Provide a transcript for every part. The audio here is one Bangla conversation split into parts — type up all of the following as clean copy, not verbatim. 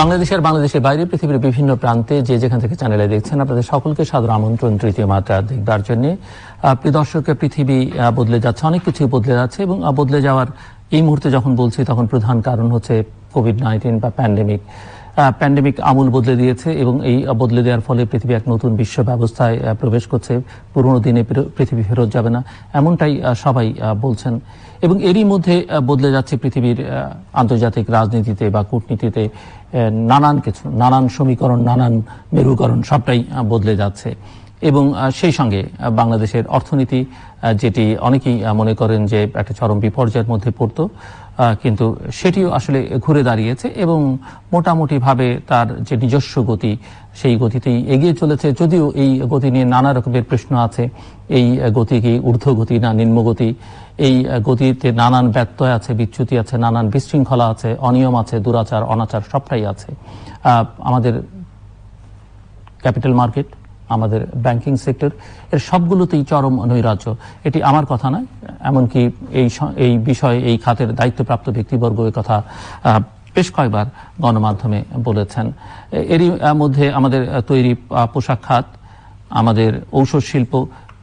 বাংলাদেশের বাইরে পৃথিবীর বিভিন্ন প্রান্তে যে যেখান থেকে চ্যানেলে দেখছেন আপনাদের সকলকে সাদর আমন্ত্রণ তৃতীয় মাত্রা দেখবার জন্য। প্রিয় দর্শক, পৃথিবী বদলে যাচ্ছে, অনেক কিছুই বদলে যাচ্ছে এবং বদলে যাওয়ার এই মুহূর্তে যখন বলছি তখন প্রধান কারণ হচ্ছে কোভিড-19 বা প্যান্ডেমিক আমূল বদলে দিয়েছে এবং এই বদলে দেওয়ার ফলে পৃথিবী এক নতুন বিশ্ব ব্যবস্থায় প্রবেশ করছে। পুরনো দিনে পৃথিবী ফেরত যাবে না, এমনটাই সবাই বলছেন। এবং এরই মধ্যে বদলে যাচ্ছে পৃথিবীর আন্তর্জাতিক রাজনীতিতে বা কূটনীতিতে নানান কিছু, নানান সমীকরণ, নানান মেরুকরণ সবটাই বদলে যাচ্ছে। এবং সেই সঙ্গে বাংলাদেশের অর্থনীতি, যেটি অনেকেই মনে করেন যে একটা চরম বিপর্যয়ের মধ্যে পড়তো, কিন্তু সেটিও আসলে ঘুরে দাঁড়িয়েছে এবং মোটামুটিভাবে তার যে নিজস্ব গতি, সেই গতিতেই এগিয়ে চলেছে। যদিও এই গতি নিয়ে নানা রকমের প্রশ্ন আছে। এই গতি কি ঊর্ধ্বগতি না নিম্নগতি? এই গতিতে নানান ব্যত্যয় আছে, বিচ্যুতি আছে, নানান বিশৃঙ্খলা আছে, অনিয়ম আছে, দুরাচার, অনাচার সবটাই আছে। আমাদের ক্যাপিটাল মার্কেট, আমাদের ব্যাংকিং সেক্টর, এর সবগুলোতেই চরম নৈরাজ্য। এটি আমার কথা নয়, এমনকি এই বিষয়ে এই খাতের দায়িত্বপ্রাপ্ত ব্যক্তিবর্গ এই কথা বেশ কয়েকবার গণমাধ্যমে বলেছেন। এরই মধ্যে আমাদের তৈরি পোশাক খাত, আমাদের ঔষধ শিল্প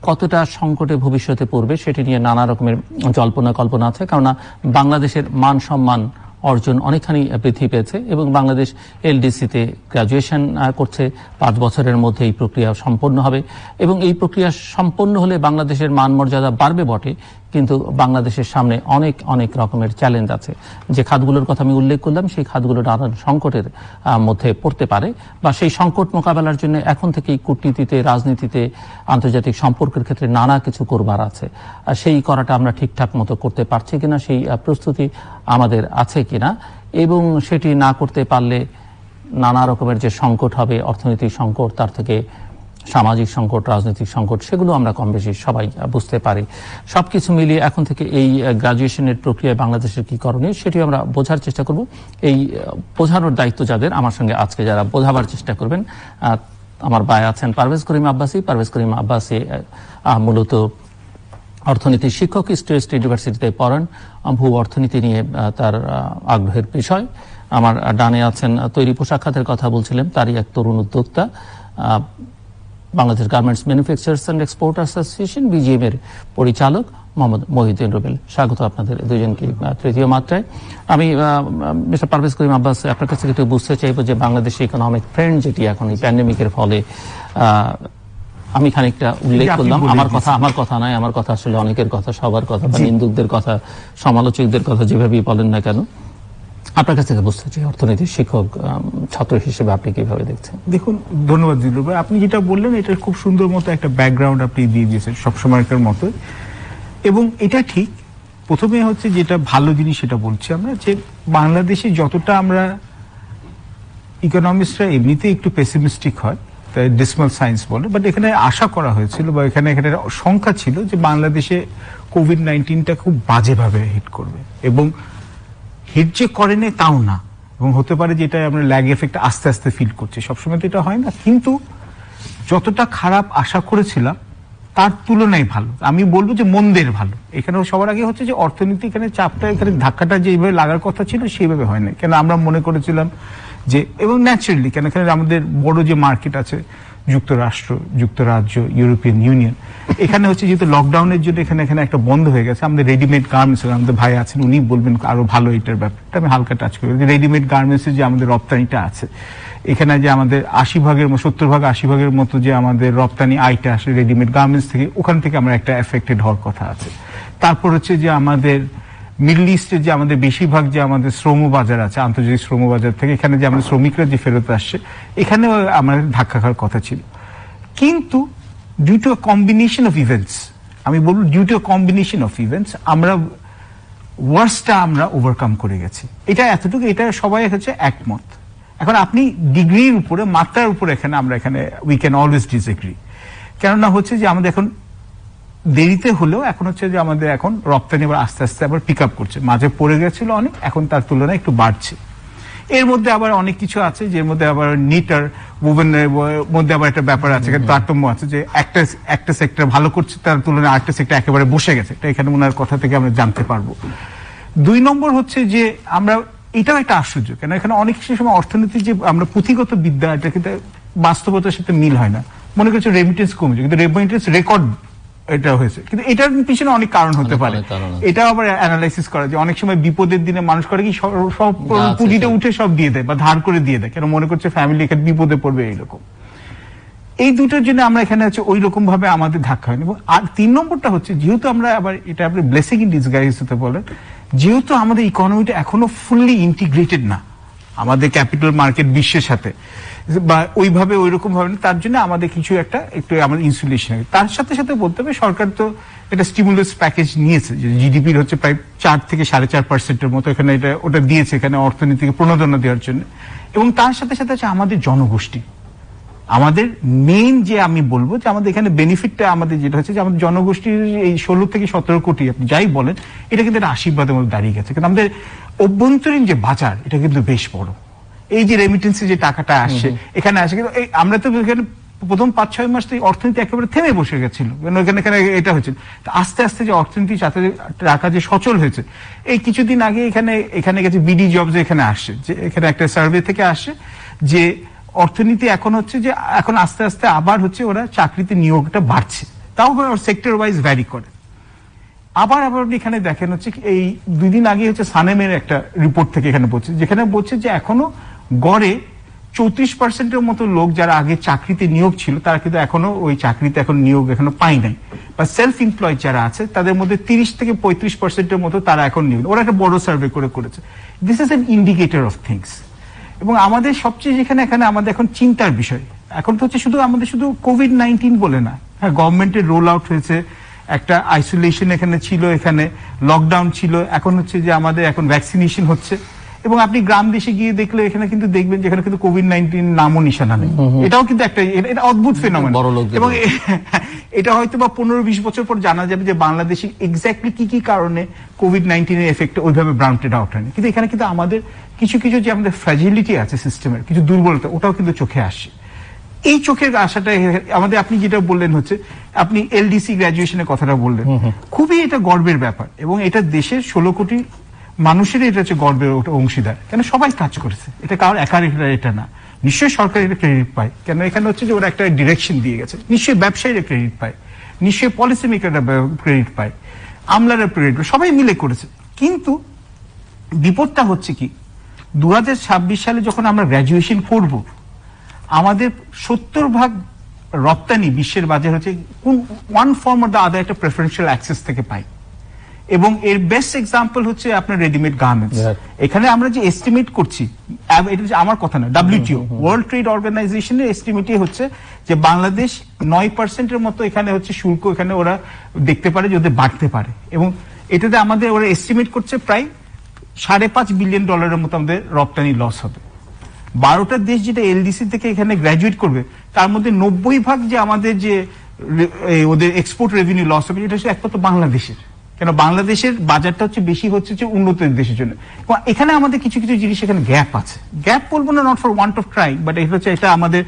কতটা সংকটে ভবিষ্যতে পড়বে সেটি নিয়ে নানা রকমের জল্পনা কল্পনা আছে। কেননা বাংলাদেশের মান সম্মান অর্জন অনেকখানি বৃদ্ধি পেয়েছে এবং বাংলাদেশ এলডিসিতে গ্র্যাজুয়েশন করছে। 5 বছরের মধ্যে এই প্রক্রিয়া সম্পন্ন হবে এবং এই প্রক্রিয়া সম্পন্ন হলে বাংলাদেশের মান মর্যাদা বাড়বে বটে, কিন্তু বাংলাদেশের সামনে অনেক অনেক রকমের চ্যালেঞ্জ আছে। যে খাতগুলোর কথা আমি উল্লেখ করলাম, সেই খাতগুলো নানান সংকটের মধ্যে পড়তে পারে বা সেই সংকট মোকাবেলার জন্য এখন থেকেই কূটনীতিতে, রাজনীতিতে, আন্তর্জাতিক সম্পর্কের ক্ষেত্রে নানা কিছু করবার আছে। সেই করাটা আমরা ঠিকঠাক মতো করতে পারছি কিনা, সেই প্রস্তুতি আমাদের আছে কিনা, এবং সেটি না করতে পারলে নানা রকমের যে সংকট হবে, অর্থনৈতিক সংকট, তার থেকে সামাজিক সংকট, রাজনৈতিক সংকট, সেগুলো আমরা কম বেশি সবাই বুঝতে পারি। সবকিছু মিলিয়ে এখন থেকে এই গ্রাজুয়েশনের প্রক্রিয়ায় বাংলাদেশের কি করণীয় সেটি আমরা বোঝার চেষ্টা করব। এই বোঝানোর দায়িত্ব যাদের, আমার সঙ্গে আজকে যারা বোঝাবার চেষ্টা করবেন, আমার ভাই আছেন পারভেজ করিম আব্বাসী মূলত অর্থনীতির শিক্ষক, স্টেট ইউনিভার্সিটিতে পড়ান, ভূ অর্থনীতি নিয়ে তার আগ্রহের বিষয়। আমার ডানে আছেন তৈরি পোশাক খাতের কথা বলছিলেন, তারই এক তরুণ উদ্যোক্তা, Bangladesh garments manufacturers and exporters association BGM এর পরিচালক মোহাম্মদ মহিউদ্দিন রুবেল। স্বাগত আপনাদের দুজনকে তৃতীয় মাত্রায়। আমি মিস্টার পারভেজ করিম আব্বাস, আপনার কাছে একটু বুঝতে চাইবো যে বাংলাদেশের ইকোনমিক ট্রেন্ড যেটি এখন এই প্যান্ডেমিকের ফলে, আমি খানিকটা উল্লেখ করলাম, আমার কথা নয়, আমার কথা আসলে অনেকের কথা, সবার কথা, বা নিন্দুকদের কথা, সমালোচকদের কথা, যেভাবেই বলেন না কেন, আপনার কাছ থেকে বুঝতে চাই অর্থনীতির শিক্ষক, ছাত্র হিসেবে আপনি কিভাবে দেখছেন? দেখুন, ধন্যবাদ জিল্লুর ভাই। আপনি যেটা বললেন এটার খুব সুন্দর মতো একটা ব্যাকগ্রাউন্ড আপনি দিয়ে দিয়েছেন সবসময়কার মতো, এবং এটা ঠিক। প্রথমে হচ্ছে যেটা ভালো জিনিস সেটা বলছি আমরা, যে বাংলাদেশে যতটা আমরা ইকোনমিস্টরা এমনিতে একটু পেসিমিস্টিক হয়, তাই ডিসমাল সায়েন্স বলে, বাট এখানে আশা করা হয়েছিল বা এখানে সংখ্যা ছিল যে বাংলাদেশে কোভিড-19টা খুব বাজেভাবে হিট করবে, এবং হিট যে করেনি তাও না, এবং হতে পারে যেটা আমরা ল্যাগ এফেক্ট আস্তে আস্তে ফিল করছি, সবসময় তো এটা হয় না, কিন্তু যতটা খারাপ আশা করেছিলাম তার তুলনায় ভালো, আমি বলবো যে মন্দের ভালো। এখানে সবার আগে হচ্ছে যে অর্থনীতি, এখানে চাপটা, এখানে ধাক্কাটা যেভাবে লাগার কথা ছিল সেইভাবে হয় না। কেন আমরা মনে করেছিলাম যে, এবং ন্যাচারালি কেন এখানে আমাদের বড় যে মার্কেট আছে যুক্তরাষ্ট্র, যুক্তরাজ্য, ইউরোপিয়ান ইউনিয়ন, এখানে হচ্ছে যেহেতু লকডাউনের জন্য এখানে একটা বন্ধ হয়ে গেছে। আমাদের রেডিমেড গার্মেন্টস, আমাদের ভাই আছেন উনি বলবেন আরো ভালো এটার ব্যাপারটা, আমি হালকা টাচ করি। রেডিমেড গার্মেন্টসের যে আমাদের রপ্তানিটা আছে, এখানে যে আমাদের 70-80 মতো যে আমাদের রপ্তানি আয়টা আসে রেডিমেড গার্মেন্টস থেকে, ওখান থেকে আমরা একটা এফেক্টেড হওয়ার কথা আছে। তারপর হচ্ছে যে আমাদের মিডল ইস্টের যে আমাদের বেশিরভাগ যে আমাদের শ্রম বাজার আছে, আন্তর্জাতিক শ্রম বাজার থেকে এখানে যে আমাদের শ্রমিকরা যে ফেরত আসছে, এখানেও আমাদের ধাক্কা খাওয়ার কথা ছিল। কিন্তু due to a combination of events, আমি বলবো due to a combination of events, আমরা ওয়ার্সটা আমরা ওভারকাম করে গেছি। এটা এতটুকু, এটা সবাই হচ্ছে একমত। এখন আপনি ডিগ্রির উপরে, মাত্রার উপরে আমরা এখানে উই ক্যান অলওয়েজ ডিসএগ্রি। কেননা হচ্ছে যে আমাদের এখন দেরিতে হলেও এখন হচ্ছে যে আমাদের এখন রপ্তানি আবার আস্তে আস্তে আবার পিক আপ করছে। মাঝে পড়ে গেছিল অনেক, এখন তার তুলনায় একটু বাড়ছে। এর মধ্যে আবার অনেক কিছু আছে, যের মধ্যে আবার নিট আর উভেনের মধ্যে আবার একটা ব্যাপার আছে, তারতম্য আছে, যে একটা সেক্টর ভালো করছে তার তুলনায় আরেকটা সেক্টর একেবারে বসে গেছে। এটা এখানে ওনার কথা থেকে আমরা জানতে পারবো। 2 নম্বর হচ্ছে যে আমরা এটাও একটা আশ্চর্য, কেন এখানে অনেক সময় অর্থনীতির যে আমরা পুঁথিগত বিদ্যা, এটা কিন্তু বাস্তবতার সাথে মিল হয় না। মনে করছে রেমিটেন্স কমেছে, কিন্তু রেমিটেন্স রেকর্ড এটা হয়েছে, কিন্তু এটার পিছনে অনেক কারণ হতে পারে। এটা আবার অ্যানালাইসিস করা যে অনেক সময় বিপদের দিনে মানুষ করে কি সব পুঁজিটা উঠে সব দিয়ে দেয় বা ধার করে দিয়ে দেয়, কেন মনে করছে ফ্যামিলি এখানে বিপদে পড়বে এইরকম। এই দুটোর জন্য আমরা এখানে আছে ওই রকম ভাবে আমাদের ধাক্কা হয়নি। আর 3 নম্বরটা হচ্ছে, যেহেতু আমরা আবার এটা আপনি ব্লেসিং ইন ডিসগাইজ হতে বলেন, যেহেতু আমাদের ইকোনমিটা এখনো ফুললি ইন্টিগ্রেটেড না আমাদের ক্যাপিটাল মার্কেট বিশ্বের সাথে, বা ওইভাবে ওইরকম ভাবে না, তার জন্য আমাদের কিছু একটা একটু আমাদের ইনসুলেশন। তার সাথে সাথে বলতে হবে সরকার তো একটা স্টিমুলাস প্যাকেজ নিয়েছে, যে জিডিপির হচ্ছে প্রায় 4 থেকে 4.5% মতো এখানে এটা ওটা দিয়েছে এখানে অর্থনীতিকে প্রণোদনা দেওয়ার জন্য। এবং তার সাথে সাথে আছে আমাদের জনগোষ্ঠী, আমাদের মেইন যে আমি বলবো যে আমাদের এখানে বেনিফিটটা আমাদের যেটা হচ্ছে যে আমাদের জনগোষ্ঠীর এই 16 থেকে 17 কোটি আপনি যাই বলেন, এটা কিন্তু একটা আশীর্বাদের মধ্যে দাঁড়িয়ে গেছে। কিন্তু আমাদের অভ্যন্তরীণ যে বাজার, এটা কিন্তু বেশ বড়। এই যে রেমিটেন্সে যে টাকাটা আসছে এখানে আসে, কিন্তু আমরা তো এখানে প্রথম 5-6 মাস থেকে অর্থনীতি একেবারে থেমে বসে গেছিল, এখানে এটা হচ্ছে আস্তে আস্তে যে অর্থনীতি টাকা যে সচল হয়েছে। এই কিছুদিন আগে এখানে গেছে বিডি জবস, এখানে আসছে যে এখানে একটা সার্ভে থেকে আসছে যে অর্থনীতি এখন হচ্ছে যে এখন আস্তে আস্তে আবার হচ্ছে ওরা চাকরিতে নিয়োগটা বাড়ছে, তাও সেক্টর ওয়াইজ ভ্যারি করে। আবার আপনি এখানে দেখেন হচ্ছে এই 2 দিন আগে হচ্ছে সানেমের একটা রিপোর্ট থেকে এখানে বলছে, যেখানে বলছে যে এখনো গড়ে 34% মতো লোক যারা আগে চাকরিতে নিয়োগ ছিল, তারা কিন্তু এখনো ওই চাকরিতে এখন নিয়োগ এখনো পাই নাই, বা সেলফ এমপ্লয়েড যারা আছে তাদের মধ্যে 30 থেকে 35% মতো তারা এখন নিয়োগ। ওরা একটা বড় সার্ভে করেছে। This is an indicator of things. এবং আমাদের সবচেয়ে এখানে আমাদের এখন চিন্তার বিষয় এখন তো হচ্ছে আমাদের শুধু কোভিড-19 বলে না, হ্যাঁ গভর্নমেন্টের রোল আউট হয়েছে, একটা আইসোলেশন এখানে ছিল, এখানে লকডাউন ছিল, এখন হচ্ছে যে আমাদের এখন ভ্যাকসিনেশন হচ্ছে। এবং আপনি গ্রাম দেশে গিয়ে দেখলে এখানে কিন্তু দেখবেন যেখানে কিন্তু কোভিড-19 নামও নিশানা নেই। এটাও কিন্তু একটা এটা অদ্ভুত ফেনোমেনন। এবং এটা হয়তো বা 15-20 বছর পর জানা যাবে যে বাংলাদেশে এক্স্যাক্টলি কি কারণে কোভিড-19 এর এফেক্ট ওইভাবে ব্রাউন্টেড আউট হয়নি। কিন্তু এখানে কিন্তু আমাদের কিছু যে আমাদের ফ্র্যাজিলিটি আছে সিস্টেমের, কিছু দুর্বলতা, ওটাও কিন্তু চোখে আসছে। এই চোখের আশাটা আমাদের, আপনি যেটা বললেন হচ্ছে আপনি এলডিসি গ্রাজুয়েশনের কথাটা বললেন, খুবই এটা গর্বের ব্যাপার। এবং এটা দেশের 16 কোটি মানুষের এটা হচ্ছে গর্বের অংশীদার, কেন সবাই কাজ করেছে, এটা কারোর একার এটা না। নিশ্চয়ই সরকার এটা ক্রেডিট পায়, কেন এখানে হচ্ছে যে ওরা একটা ডিরেকশন দিয়ে গেছে। নিশ্চয়ই ব্যবসায়ীরা ক্রেডিট পায়, নিশ্চয়ই পলিসি মেকাররা ক্রেডিট পায়, আমলারা ক্রেডিট পায়, সবাই মিলে করেছে। কিন্তু বিপদটা হচ্ছে কি, 2026 সালে যখন আমরা গ্র্যাজুয়েশন করব, আমাদের 70% রপ্তানি বিশ্বের বাজার হচ্ছে কোন one form or the other একটা প্রেফারেন্সিয়াল অ্যাক্সেস থেকে পাই। এবং এর বেস্ট এক্সাম্পল হচ্ছে আপনার রেডিমেড গার্মেন্টস। এখানে আমরা যে এস্টিমেট করছি, এটা আমার কথা না, WTO ওয়ার্ল্ড ট্রেড অর্গানাইজেশনের এস্টিমেটই হচ্ছে যে বাংলাদেশ 9% মতো এখানে হচ্ছে শুল্ক এখানে ওরা দেখতে পারে যে ওদের বাড়তে পারে। এবং এটাতে আমাদের ওরা এস্টিমেট করছে প্রায় $5.5 বিলিয়ন মতো আমাদের রপ্তানি লস হবে। 12টা দেশ যেটা এলডিসি থেকে এখানে গ্রাজুয়েট করবে, তার মধ্যে 90% যে আমাদের যে ওদের এক্সপোর্ট রেভিনিউ লস হবে, এটা হচ্ছে একমাত্র বাংলাদেশের। কেন বাংলাদেশের বাজারটা হচ্ছে বেশি হচ্ছে উন্নত দেশের জন্য। এখানে আমাদের কিছু জিনিস এখানে গ্যাপ আছে, গ্যাপ বলবো না, not for want of trying, but এটা হচ্ছে এটা আমাদের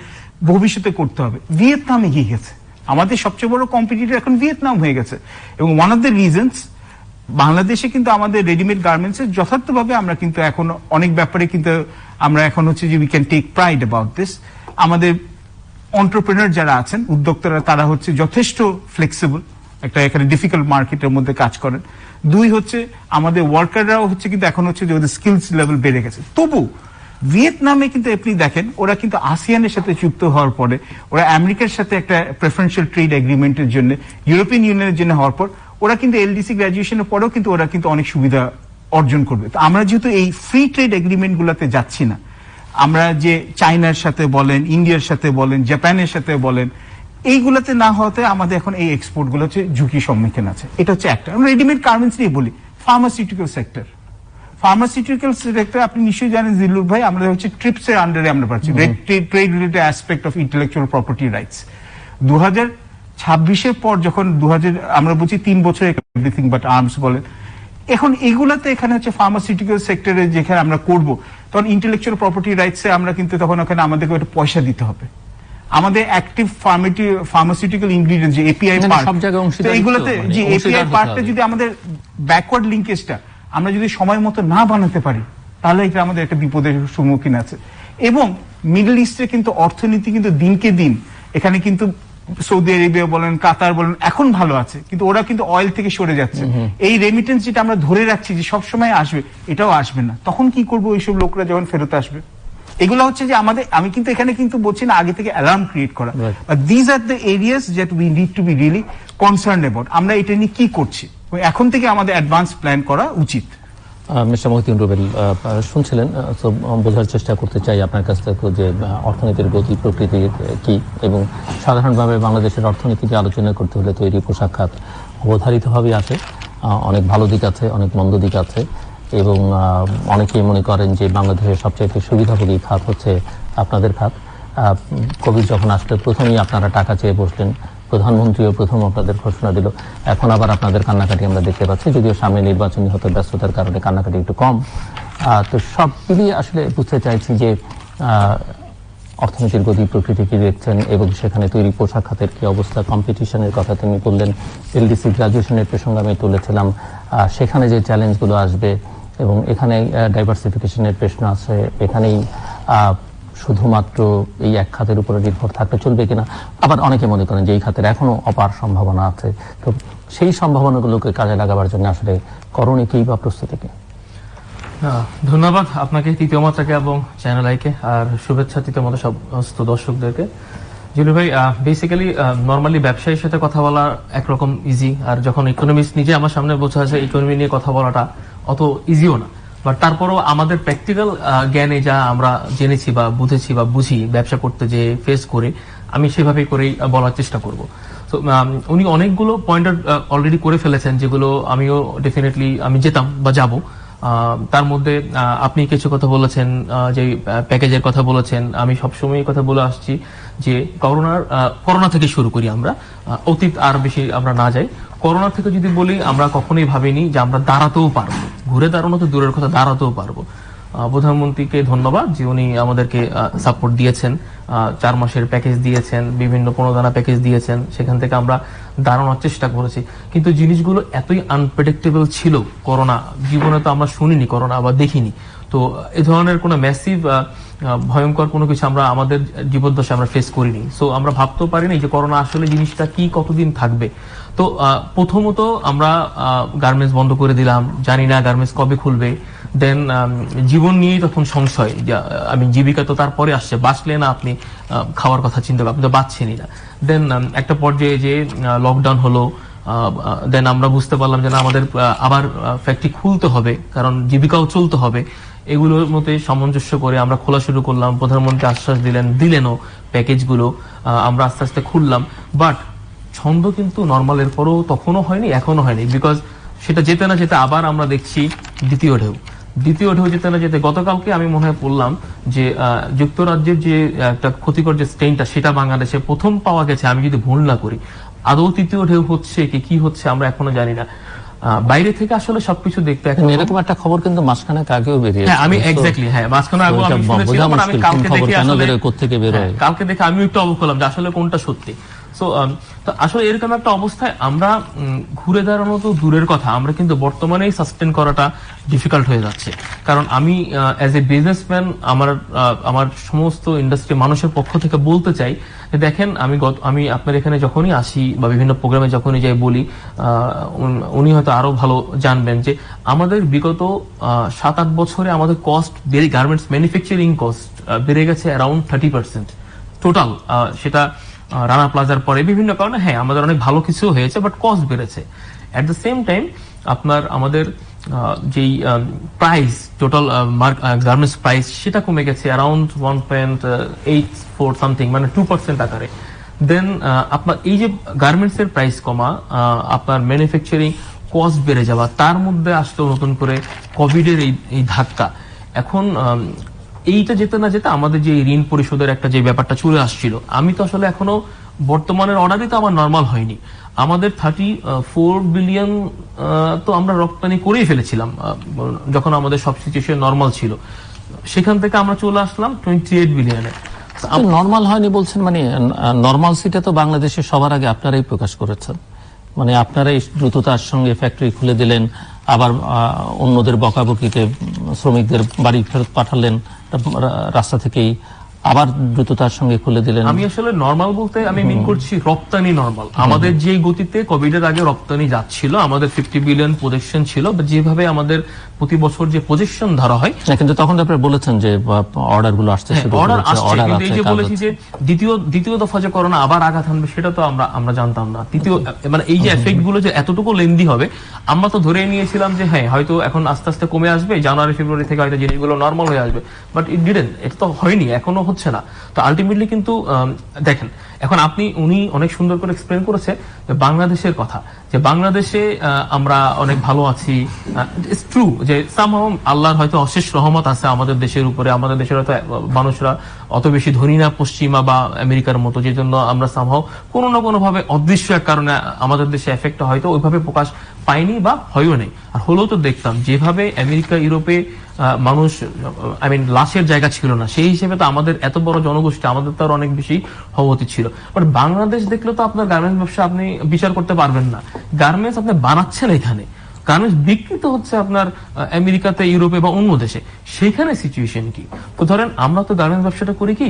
ভবিষ্যতে করতে হবে। ভিয়েতনাম এগিয়ে গেছে, আমাদের সবচেয়ে বড় কম্পিটিটর এখন ভিয়েতনাম হয়ে গেছে। এবং ওয়ান অফ দ্য রিজনস, বাংলাদেশে কিন্তু আমাদের রেডিমেড গার্মেন্টসের যথার্থভাবে আমরা কিন্তু এখন অনেক ব্যাপারে কিন্তু আমরা এখন হচ্ছে যে we can take pride about this. আমাদের এন্টারপ্রেনার যারা আছেন, উদ্যোক্তারা, তারা হচ্ছে যথেষ্ট ফ্লেক্সিবল, একটা এখানে ডিফিকাল্ট মার্কেটের মধ্যে কাজ করেন। 2 হচ্ছে আমাদের ওয়ার্কাররাও হচ্ছে কিন্তু এখন হচ্ছে যে ওদের স্কিলস লেভেল বেড়ে গেছে। তবু ভিয়েতনামে কিন্তু আপনি দেখেন ওরা কিন্তু আসিয়ানের সাথে যুক্ত হওয়ার পরে, ওরা আমেরিকার সাথে একটা প্রেফারেন্সিয়াল ট্রেড এগ্রিমেন্টের জন্য, ইউরোপিয়ান ইউনিয়নের জন্য হওয়ার পর ওরা কিন্তু এলডিসি গ্রাজুয়েশনের পরেও কিন্তু ওরা কিন্তু অনেক সুবিধা অর্জন করবে। তো আমরা যেহেতু এই ফ্রি ট্রেড এগ্রিমেন্ট গুলাতে যাচ্ছি না, আমরা যে চায়নার সাথে বলেন, ইন্ডিয়ার সাথে বলেন, জাপানের সাথে বলেন, এইগুলাতে না হওয়াতে আমাদের এখন এই এক্সপোর্ট গুলো হচ্ছে ঝুঁকির সম্মুখীন আছে। এটা হচ্ছে একটা। আমরা রেডিমেড গার্মেন্টস নিয়ে বলি, ফার্মাসিউটিক্যাল সেক্টর আপনি নিশ্চয়ই জানেন জিল্লুর ভাই, আমরা হচ্ছে ট্রিপস এর আন্ডারে আমরা পাচ্ছি, trade related aspect of intellectual property rights. 2026 পর যখন আমরা বলছি 3 বছর এভরিথিং বাট আর্মস বলেন, এখন এগুলাতে এখানে হচ্ছে ফার্মাসিউটিক্যাল সেক্টরে যেখানে আমরা করব, তখন ইন্টেলেকচুয়াল প্রপার্টি রাইটসে আমরা কিন্তু তখন ওখানে আমাদেরকে একটা পয়সা দিতে হবে। আমাদের অ্যাক্টিভ ফার্মাসিউটিক্যাল ইনগ্রিডিয়েন্ট যে এপিআই পার্ট, এইগুলোতে যে এপিআই পার্টটা যদি আমাদের ব্যাকওয়ার্ড লিঙ্কেজটা আমরা যদি সময় মতো না বানাতে পারি, তাহলে এটা আমাদের একটা বিপদের সম্মুখীন আছে। এবং মিডল ইস্টে কিন্তু অর্থনীতি কিন্তু দিনকে দিন, এখানে কিন্তু সৌদি আরবিয়া বলেন, কাতার বলেন, এখন ভালো আছে, কিন্তু ওরা কিন্তু অয়েল থেকে সরে যাচ্ছে। এই রেমিটেন্স যেটা আমরা ধরে রাখছি যে সবসময় আসবে, এটাও আসবে না। তখন কি করবো ওইসব লোকরা যখন ফেরত আসবে? এগুলো হচ্ছে যে আমাদের, আমি কিন্তু এখানে কিন্তু বলছি না আগে থেকে অ্যালার্ম ক্রিয়েট করা, these are the areas that we need to be really concern about. আমরা এটা নিয়ে কি করছি, এখন থেকে আমাদের অ্যাডভান্স প্ল্যান করা উচিত। মিস্টার মহিউদ্দিন রুবেল, শুনছিলেন, তো বোঝার চেষ্টা করতে চাই আপনার কাছ থেকে যে অর্থনীতির গতি প্রকৃতি কি, এবং সাধারণভাবে বাংলাদেশের অর্থনীতি যে আলোচনা করতে হলে তৈরি পোশাক খাত অবধারিতভাবেই আছে, অনেক ভালো দিক আছে, অনেক মন্দ দিক আছে, এবং অনেকেই মনে করেন যে বাংলাদেশের সবচেয়ে সুবিধাভোগী খাত হচ্ছে আপনাদের খাত। কোভিড যখন আসলে প্রথমেই আপনারা টাকা চেয়ে বসলেন, প্রধানমন্ত্রীও প্রথম আপনাদের ঘোষণা দিল, এখন আবার আপনাদের কান্নাকাটি আমরা দেখতে পাচ্ছি, যদিও সামনে নির্বাচনী হতে ব্যস্ততার কারণে কান্নাকাটি একটু কম। তো সব মিলিয়ে আসলে বুঝতে চাইছি যে অর্থনীতির গতি প্রকৃতি কি দেখছেন, এবং সেখানে তৈরি পোশাক খাতের কি অবস্থা, কম্পিটিশনের কথা তিনি বললেন, এলডিসি গ্রাজুয়েশনের প্রসঙ্গে আমি তুলেছিলাম, সেখানে যে চ্যালেঞ্জগুলো আসবে, এবং এখানে ডাইভার্সিফিকেশনের প্রশ্ন আছে, এখানেই শুধুমাত্র এই এক খাতের উপরে নির্ভর থাকতে চলবে কিনা, আবার অনেকে মনে করেন যে এই খাতের এখনো অপার সম্ভাবনা আছে। তো সেই সম্ভাবনাগুলোকে কাজে লাগাবার জন্য আসলে করণীয় কি বা প্রস্তুতি কি? ধন্যবাদ আপনাকে, তৃতীয় মাত্রাকে এবং চ্যানেল আইকে, আর শুভেচ্ছা তৃতীয় মাত্রা সমস্ত দর্শকদেরকে। জিলু ভাই, বেসিক্যালি নর্মালি ব্যবসায়ীর সাথে কথা বলা একরকম ইজি, আর যখন ইকোনমিস্ট নিজে আমার সামনে বসে আছে, ইকোনমি নিয়ে কথা বলাটা অত ইজিও না। বাট তারপরও আমাদের প্র্যাকটিক্যাল জ্ঞানে যা আমরা জেনেছি বা বুঝেছি বা বুঝি ব্যবসা করতে যে ফেস করে, আমি সেভাবেই করেই বলার চেষ্টা করব। তো উনি অনেকগুলো পয়েন্টার অলরেডি করে ফেলেছেন, যেগুলো আমিও ডেফিনেটলি আমি যেতাম বা যাব। তার মধ্যে আপনি কিছু কথা বলেছেন, যে প্যাকেজের কথা বলেছেন। আমি সবসময় কথা বলে আসছি যে করোনা থেকে শুরু করি আমরা, অতীত আর বেশি আমরা না যাই। করোনা থেকে যদি বলি, আমরা কখনোই ভাবিনি যে আমরা দাঁড়াতেও পারবো, ঘুরে দাঁড়ানো তো দূরের কথা, দাঁড়াতেও পারবো। প্রধানমন্ত্রীকে ধন্যবাদ যে উনি আমাদেরকে সাপোর্ট দিয়েছেন, 4 মাসের প্যাকেজ দিয়েছেন, বিভিন্ন প্রণোদনা প্যাকেজ দিয়েছেন, সেখান থেকে আমরা দাঁড়ানোর চেষ্টা করেছি। কিন্তু জিনিসগুলো এতই আনপ্রেডিক্টেবল ছিল, করোনা জীবনে তো আমরা শুনিনি, করোনা আবার দেখিনি। তো এই ধরনের কোনো ম্যাসিভ ভয়ঙ্কর কোনো কিছু আমরা আমাদের জীবদ্দশায় আমরা ফেস করিনি। সো আমরা ভাবতেও পারিনি যে করোনা আসলে জিনিসটা কি, কতদিন থাকবে। তো প্রথমত আমরা গার্মেন্টস বন্ধ করে দিলাম, জানি না গার্মেন্টস কবে খুলবে। দেন জীবন নিয়েই তখন সংশয়, আমি জীবিকা তো তারপরে আসছে, বাঁচলে না আপনি খাওয়ার কথা চিন্তা করবেন, আপনি তো বাঁচছেনই না। দেন একটা পর্যায়ে যে লকডাউন হলো, দেন আমরা বুঝতে পারলাম যে না, আমাদের আবার ফ্যাক্টরি খুলতে হবে, কারণ জীবিকাও চলতে হবে। এগুলোর মধ্যে সামঞ্জস্য করে আমরা খোলা শুরু করলাম। প্রধানমন্ত্রী আশ্বাস দিলেনও প্যাকেজগুলো, আমরা আস্তে আস্তে খুললাম। বাট ছন্দ কিন্তু নর্মালের পরও তখনও হয়নি, এখনো হয়নি, বিকজ সেটা যেতে না যেতে আবার আমরা দেখছি দ্বিতীয় ঢেউ যেতে না যেতে গতকালকে আমি মনে হয় পড়লাম যে যুক্তরাজ্যের যে একটা ক্ষতিকর যে স্ট্রেনটা, সেটা বাংলাদেশে প্রথম পাওয়া গেছে, আমি যদি ভুল না করি। আদৌ তৃতীয় ঢেউ হচ্ছে কি হচ্ছে আমরা এখনো জানি না। বাইরে থেকে আসলে সবকিছু দেখতে এরকম একটা খবর কিন্তু মাঝখানে আগেও বেরিয়েছে। হ্যাঁ, আমি এক্স্যাক্টলি, হ্যাঁ, মাঝখানে আগেও আমি শুনেছিলাম, আমি কালকে দেখে আমি একটু অবাক হলাম যে আসলে কোনটা সত্যি। সো আসলে এরকম একটা অবস্থায় আমরা ঘুরে দাঁড়ানো তো দূরের কথা, আমরা কিন্তু বর্তমানেই সাস্টেন করাটা ডিফিকাল্ট হয়ে যাচ্ছে। কারণ আমি অ্যাজ এ বিজনেসম্যান আমার সমস্ত ইন্ডাস্ট্রি মানুষের পক্ষ থেকে বলতে চাই যে দেখেন, আমি আপনার এখানে যখনই আসি বা বিভিন্ন প্রোগ্রামে যখনই যাই বলি, উনি হয়তো আরো ভালো জানবেন যে আমাদের বিগত 7-8 বছরে আমাদের কস্ট বেড়ে, গার্মেন্টস ম্যানুফ্যাকচারিং কস্ট বেড়ে গেছে অ্যারাউন্ড 30% টোটাল। সেটা রানা প্লাজার পরে বিভিন্ন কারণে, হ্যাঁ, আমাদের অনেক ভালো কিছু হয়েছে, বাট কস্ট বেড়েছে। এট দ্য সেম টাইম আমাদের যেই প্রাইস, টোটাল গার্মেন্টস প্রাইস, সেটা কমে গেছে অ্যারাউন্ড 1.84 সামথিং, মানে 2% আকারে। দেন আপনার এই যে গার্মেন্টস এর প্রাইস কমা, আপনার ম্যানুফ্যাকচারিং কস্ট বেড়ে যাওয়া, তার মধ্যে আসলো নতুন করে কোভিডের এই ধাক্কা। এখন এইটা যেতে না যেতে আমাদের যে ঋণ পরিশোধের একটা যে ব্যাপারটা চলে আসছিল, আমি তো আসলে এখনো বর্তমানের অর্ডারই তো আমার নর্মাল হয়নি। আমাদের 34 বিলিয়ন তো আমরা রপ্তানি করেই ফেলেছিলাম যখন আমাদের সব সিচুয়েশন নর্মাল ছিল। সেখান থেকে আমরা চলে আসলাম 28 বিলিয়নে। নর্মাল হয়নি বলছেন, মানে নর্মালসিটা তো বাংলাদেশে সবার আগে আপনারাই প্রকাশ করেছেন। মানে আপনারা এই দ্রুততার সঙ্গে ফ্যাক্টরি খুলে দিলেন, আবার অন্যদের বকাবকিতে শ্রমিকদের বাড়ি ফেরত পাঠালেন, রাস্তা থেকেই আবার দ্রুততার সঙ্গে খুলে দিলেন। আমি আসলে নরমাল বলতে আমি মিন করছি রপ্তানি নরমাল। আমাদের যে গতিতে কোভিড এর আগে রপ্তানি যাচ্ছিল, আমাদের 50 বিলিয়ন প্রজেকশন ছিল, বা যেভাবে আমাদের প্রতি বছর যে প্রজেকশন ধরা হয়, কিন্তু তখন তো আপনারা বলেছেন যে অর্ডার গুলো আসতে শুরু অর্ডার করেছে, আসছে, অর্ডার কিন্তু এই যে আছে, কাজ বলেছি হচ্ছে। যে দ্বিতীয় দফা যে করোনা আবার আঘাত আনবে, সেটা তো আমরা জানতাম না। তৃতীয় মানে এই যে এফেক্ট গুলো যে এতটুকু লেন্দি হবে, আমরা তো ধরে নিয়েছিলাম যে হ্যাঁ হয়তো এখন আস্তে আস্তে কমে আসবে, জানুয়ারি ফেব্রুয়ারি থেকে হয়তো জিনিসগুলো নর্মাল হয়ে আসবে, বাট ইট ডিডেন্ট। এটা তো হয়নি, এখনো হচ্ছে না। তো আলটিমেটলি কিন্তু দেখেন, এখন উনি অনেক সুন্দর করে এক্সপ্লেন করেছে যে বাংলাদেশের কথা, যে বাংলাদেশে আমরা অনেক ভালো আছি। ইটস ট্রু যে সামহাও আল্লাহর হয়তো অশেষ রহমত আছে আমাদের দেশের উপরে। আমাদের দেশের হয়তো মানুষরা অত বেশি ধনী না পশ্চিমা বা আমেরিকার মতো, যে জন্য আমরা সামহাও কোনো না কোনো ভাবে অদৃশ্য এক কারণে আমাদের দেশে এফেক্টটা হয়তো ওইভাবে প্রকাশ পায়নি বা হয়ও নেই। আর হলেও তো দেখতাম যেভাবে আমেরিকা ইউরোপে মানুষ লাশের জায়গা ছিল না, সেই হিসেবে তো আমাদের এত বড় জনগোষ্ঠী, আমাদের তো আরো অনেক বেশি হওয়া উচিত ছিল। বাট বাংলাদেশ দেখলে তো আপনার গার্মেন্টস ব্যবসা আপনি বিচার করতে পারবেন না। গার্মেন্টস আপনি বানাচ্ছেন এখানে, গার্মেন্টস বিক্রি তো হচ্ছে আপনার আমেরিকাতে, ইউরোপে বা অন্য দেশে, সেখানে সিচুয়েশন কি? তো ধরেন আমরা তো গার্মেন্টস ব্যবসাটা করি কি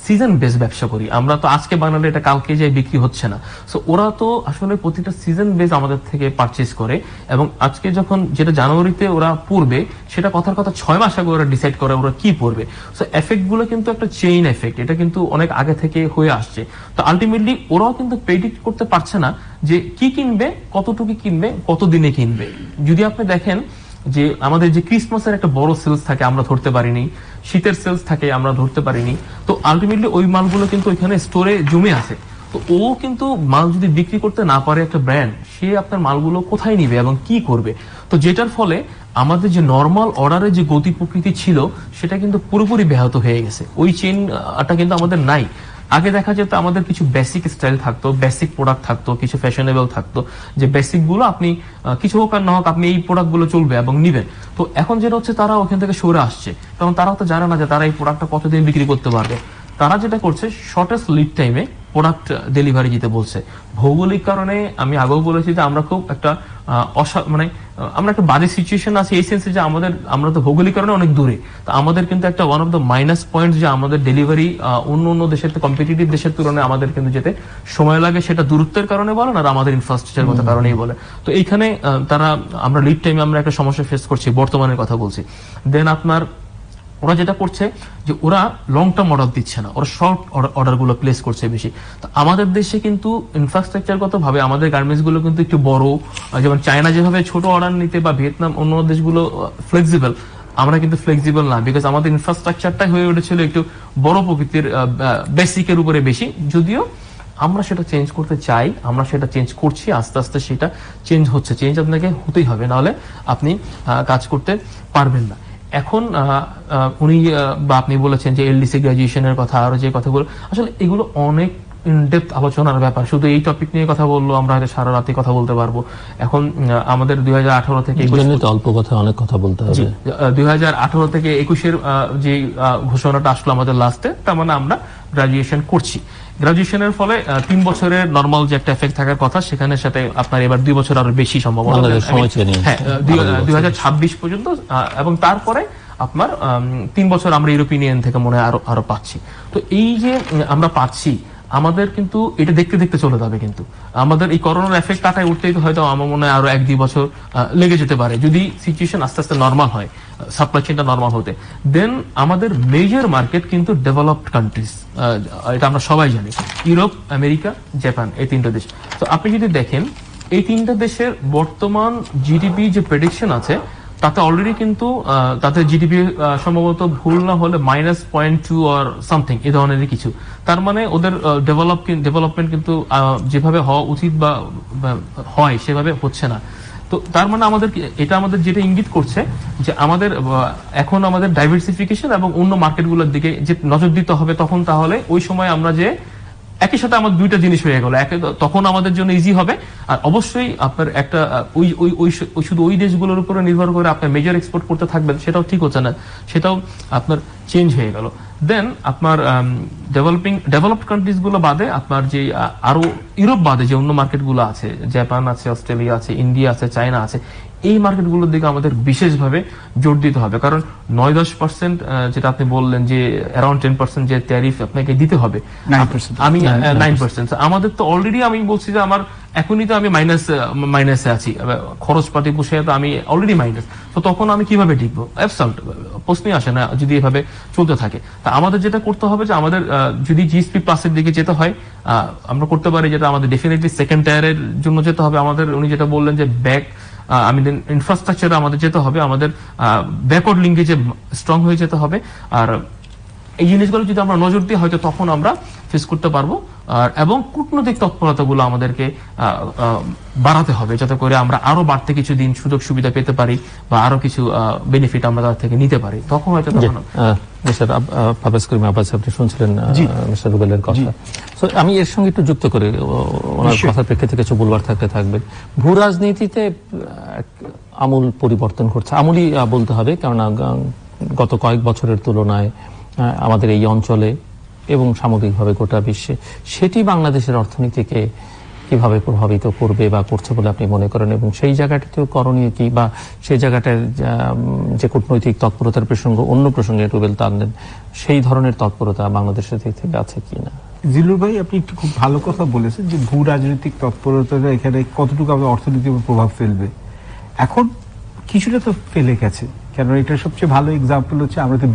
সিজন বেস ব্যবসা করি। আমরা তো আজকে বানালে এটা কালকে যে বিক্রি হচ্ছে না। সো ওরা তো আসলে প্রতিটা সিজন বেস আমাদের থেকে পারচেজ করে, এবং আজকে যখন যেটা জানুয়ারিতে ওরা পড়বে, সেটা কথার কথা 6 মাস আগে ওরা ডিসাইড করে ওরা কি পড়বে। সো এফেক্ট গুলো কিন্তু একটা চেইন এফেক্ট, এটা কিন্তু অনেক আগে থেকে হয়ে আসছে। তো আলটিমেটলি ওরাও কিন্তু প্রেডিক্ট করতে পারছে না যে কি কিনবে, কতটুকু কিনবে, কত দিনে কিনবে। যদি আপনি দেখেন যে আমাদের যে ক্রিসমাসের একটা বড় সেলস থাকে আমরা ধরতে পারিনি, শীতের সেলস থাকে আমরা ধরতে পারিনি, তো আলটিমেটলি ওই মালগুলো কিন্তু ওইখানে স্টোরে জমে আছে। তো ও কিন্তু মাল যদি বিক্রি করতে না পারে একটা ব্র্যান্ড, সে আপনার মালগুলো কোথায় নিবে এবং কি করবে? তো যেটার ফলে আমাদের যে নর্মাল অর্ডারের যে গতি প্রকৃতি ছিল, সেটা কিন্তু পুরোপুরি ব্যাহত হয়ে গেছে। ওই চেইনটা কিন্তু আমাদের নাই। আগে দেখা যেত আমাদের কিছু বেসিক স্টাইল থাকতো, বেসিক প্রোডাক্ট থাকতো, কিছু ফ্যাশনেবল থাকতো, যে বেসিক গুলো আপনি কিছু হোক আর না হোক আপনি এই প্রোডাক্ট গুলো চলবে এবং নিবেন। তো এখন যেটা হচ্ছে, তারা ওখান থেকে সরে আসছে, কারণ তারাও তো জানে না যে তারা এই প্রোডাক্টটা কতদিন বিক্রি করতে পারবে। তারা যেটা করছে, শর্টেস্ট লিড টাইমে প্রোডাক্ট ডেলিভারি দিতে বলছে। ভৌগোলিক কারণে আমি আগেও বলেছি যে আমরা খুব একটা আমরা একটা বাজে সিচুয়েশন আছে, এই সেন্সে যে আমরা তো ভৌগোলিক কারণে অনেক দূরে। তো আমাদের কিন্তু একটা one of the minus point, যে আমাদের ডেলিভারি অন্য দেশের কম্পিটিটিভ দেশের তুলনায় আমাদের কিন্তু যেতে সময় লাগে, সেটা দূরত্বের কারণে বলেন আর আমাদের ইনফ্রাস্ট্রাকচার মতো কারণেই বলে। তো এইখানে আমরা লিড টাইমে আমরা একটা সমস্যা ফেস করছি, বর্তমানের কথা বলছি। দেন আপনার ওরা যেটা করছে যে ওরা লং টার্ম অর্ডার দিচ্ছে না, ওরা শর্ট অর্ডার গুলো প্লেস করছে বেশি। তো আমাদের দেশে কিন্তু ইনফ্রাস্ট্রাকচারগত ভাবে আমাদের গার্মেন্টস গুলো কিন্তু একটু বড়, যেমন চায়না যেভাবে ছোট অর্ডার নিতে বা ভিয়েতনাম অন্য দেশগুলো ফ্লেক্সিবল, আমরা কিন্তু ফ্লেক্সিবল না, বিকজ আমাদের ইনফ্রাস্ট্রাকচারটাই হয়ে উঠেছিল একটু বড় প্রকৃতির, বেসিকের উপরে বেশি। যদিও আমরা সেটা চেঞ্জ করতে চাই, আমরা সেটা চেঞ্জ করছি, আস্তে আস্তে সেটা চেঞ্জ হচ্ছে। চেঞ্জ আপনাকে হতেই হবে, নাহলে আপনি কাজ করতে পারবেন না। এখন উনি বা আপনি বলেছেন যে এলডিসি গ্রাজুয়েশনের কথা, আরো যে কথাগুলো, আসলে এগুলো অনেক ইনডেপথ আলোচনার ব্যাপার। শুধু এই টপিক নিয়ে কথা বললো আমরা হয়তো সারা রাতে কথা বলতে পারবো। এখন আমাদের 2018 থেকে অল্প কথা অনেক কথা বলতে হবে। 2018 থেকে 21-এর যে ঘোষণাটা আসলো আমাদের লাস্টে, তার মানে আমরা গ্রাজুয়েশন করছি। গ্রাজুয়েশনের ফলে 3 বছরের নর্মাল যে একটা এফেক্ট থাকার কথা, সেখানে সাথে আপনার এবার 2 বছর আরো বেশি সম্ভাবনা, হ্যাঁ 2026 পর্যন্ত, এবং তারপরে আপনার 3 বছর আমরা ইউরোপিয়ান ইউনিয়ন থেকে মনে হয় আরো পাচ্ছি। তো এই যে আমরা পাচ্ছি, আমাদের কিন্তু এটা দেখতে দেখতে চলে যাবে। কিন্তু আমাদের এই করোনার এফেক্ট কাটায় উঠতেই তো হয়তো আমার মনে হয় আরো 1-2 বছর লেগে যেতে পারে, যদি সিচুয়েশন আস্তে আস্তে নর্মাল হয়, সাপ্লাই চেইনটা নর্মাল হতে। দেন আমাদের মেজর মার্কেট কিন্তু ডেভেলপড কান্ট্রিজ, এটা আমরা সবাই জানি, ইউরোপ, আমেরিকা, জাপান, এই 3টা দেশ। তো আপনি যদি দেখেন এই 3টা দেশের বর্তমান জিডিপি যে প্রেডিকশন আছে, তাতে অলরেডি কিন্তু তাতে জিডিপি সম্ভবত ভুল না হলে -0.2 অর সামথিং এই ধরনের কিছু। তার মানে ওদের ডেভেলপমেন্ট কিন্তু যেভাবে হওয়া উচিত বা হয় সেভাবে হচ্ছে না। তো তার মানে এটা আমাদের যেটা ইঙ্গিত করছে যে আমাদের এখন আমাদের ডাইভার্সিফিকেশন এবং অন্য মার্কেটগুলোর দিকে যে নজর দিতে হবে। তখন তাহলে ওই সময় আমরা যে একই সাথে আমাদের 2টা জিনিস হয়ে গেল, তখন আমাদের জন্য ইজি হবে, আর অবশ্যই আপনার একটা শুধু ওই দেশগুলোর উপরে নির্ভর করে আপনার মেজর এক্সপোর্ট করতে থাকবেন, সেটাও ঠিক হচ্ছে না, সেটাও আপনার চেঞ্জ হয়ে গেল। দেন আপনার ডেভেলপড কান্ট্রিজ গুলো বাদে আপনার যে আরো ইউরোপ বাদে যে অন্য মার্কেট গুলো আছে, জাপান আছে, অস্ট্রেলিয়া আছে, ইন্ডিয়া আছে, চায়না আছে, এই মার্কেটগুলোর দিকে আমাদের বিশেষভাবে জোর দিতে হবে। কারণ 9-10% যেটা আপনি বললেন যে অ্যারাউন্ড 10% যে ট্যারিফ আপনাকে দিতে হবে, 9%, আমি 9%, আমাদের তো অলরেডি, আমি বলছি যে আমার এখনই তো আমি মাইনাসে আছি, খরচপাতি পুষে তো আমি অলরেডি মাইনাস, তো তখন আমি কিভাবে টিকবো? অ্যাবসল্ট প্রশ্নই আসে না যদি এভাবে চলতে থাকে। তা আমাদের যেটা করতে হবে যে আমাদের যদি জিএসপি প্লাসের দিকে যেতে হয়, আমরা করতে পারি যেটা আমাদের ডেফিনেটলি সেকেন্ড টায়ারের জন্য যেতে হবে আমাদের। উনি যেটা বললেন যে আমাদের ইনফ্রাস্ট্রাকচারে আমাদের যেতে হবে, আমাদের ব্যাকওয়ার্ড লিঙ্কেজে স্ট্রং হয়ে যেতে হবে। আর এই জিনিসগুলো যদি আমরা নজর দিই, হয়তো তখন আমরা ফেস করতে পারবো। এবং কূটনৈতিক তৎপরতাগুলো আমাদেরকে বাড়াতে হবে, যাতে করে আমরা আরো বাড়তে কিছু দিন সুযোগ সুবিধা পেতে পারি বা আরো কিছু বেনিফিট আমরা তার থেকে নিতে পারি, তখন হয়তো আপনি শুনছিলেন মিস্টার রুবেলের কথা। আমি এর সঙ্গে একটু যুক্ত করে ওনার কথার প্রেক্ষিতে কিছু বলবার থাকবে। ভূ রাজনীতিতে আমূল পরিবর্তন ঘটছে, আমূলই বলতে হবে, কেননা গত কয়েক বছরের তুলনায় আমাদের এই অঞ্চলে এবং সামগ্রিকভাবে গোটা বিশ্বে সেটি বাংলাদেশের অর্থনীতিকে কিভাবে প্রভাবিত করবে বা করছে বলে আপনি মনে করেন, এবং সেই জায়গাটাতেও করণীয় কি, বা সেই জায়গাটায় যে কূটনৈতিক তৎপরতার প্রসঙ্গ, অন্য প্রসঙ্গে রুবেল টানলেন, সেই ধরনের তৎপরতা বাংলাদেশের দিক থেকে আছে কিনা? জিলুর ভাই, আপনি একটু খুব ভালো কথা বলেছেন যে ভূ রাজনৈতিক তৎপরতাটা এখানে কতটুকু আমাদের অর্থনীতির উপর প্রভাব ফেলবে। এখন কিছুটা তো ফেলে গেছে, কেন এটার সবচেয়ে ভালো এক্সাম্পল হচ্ছে আমরা তো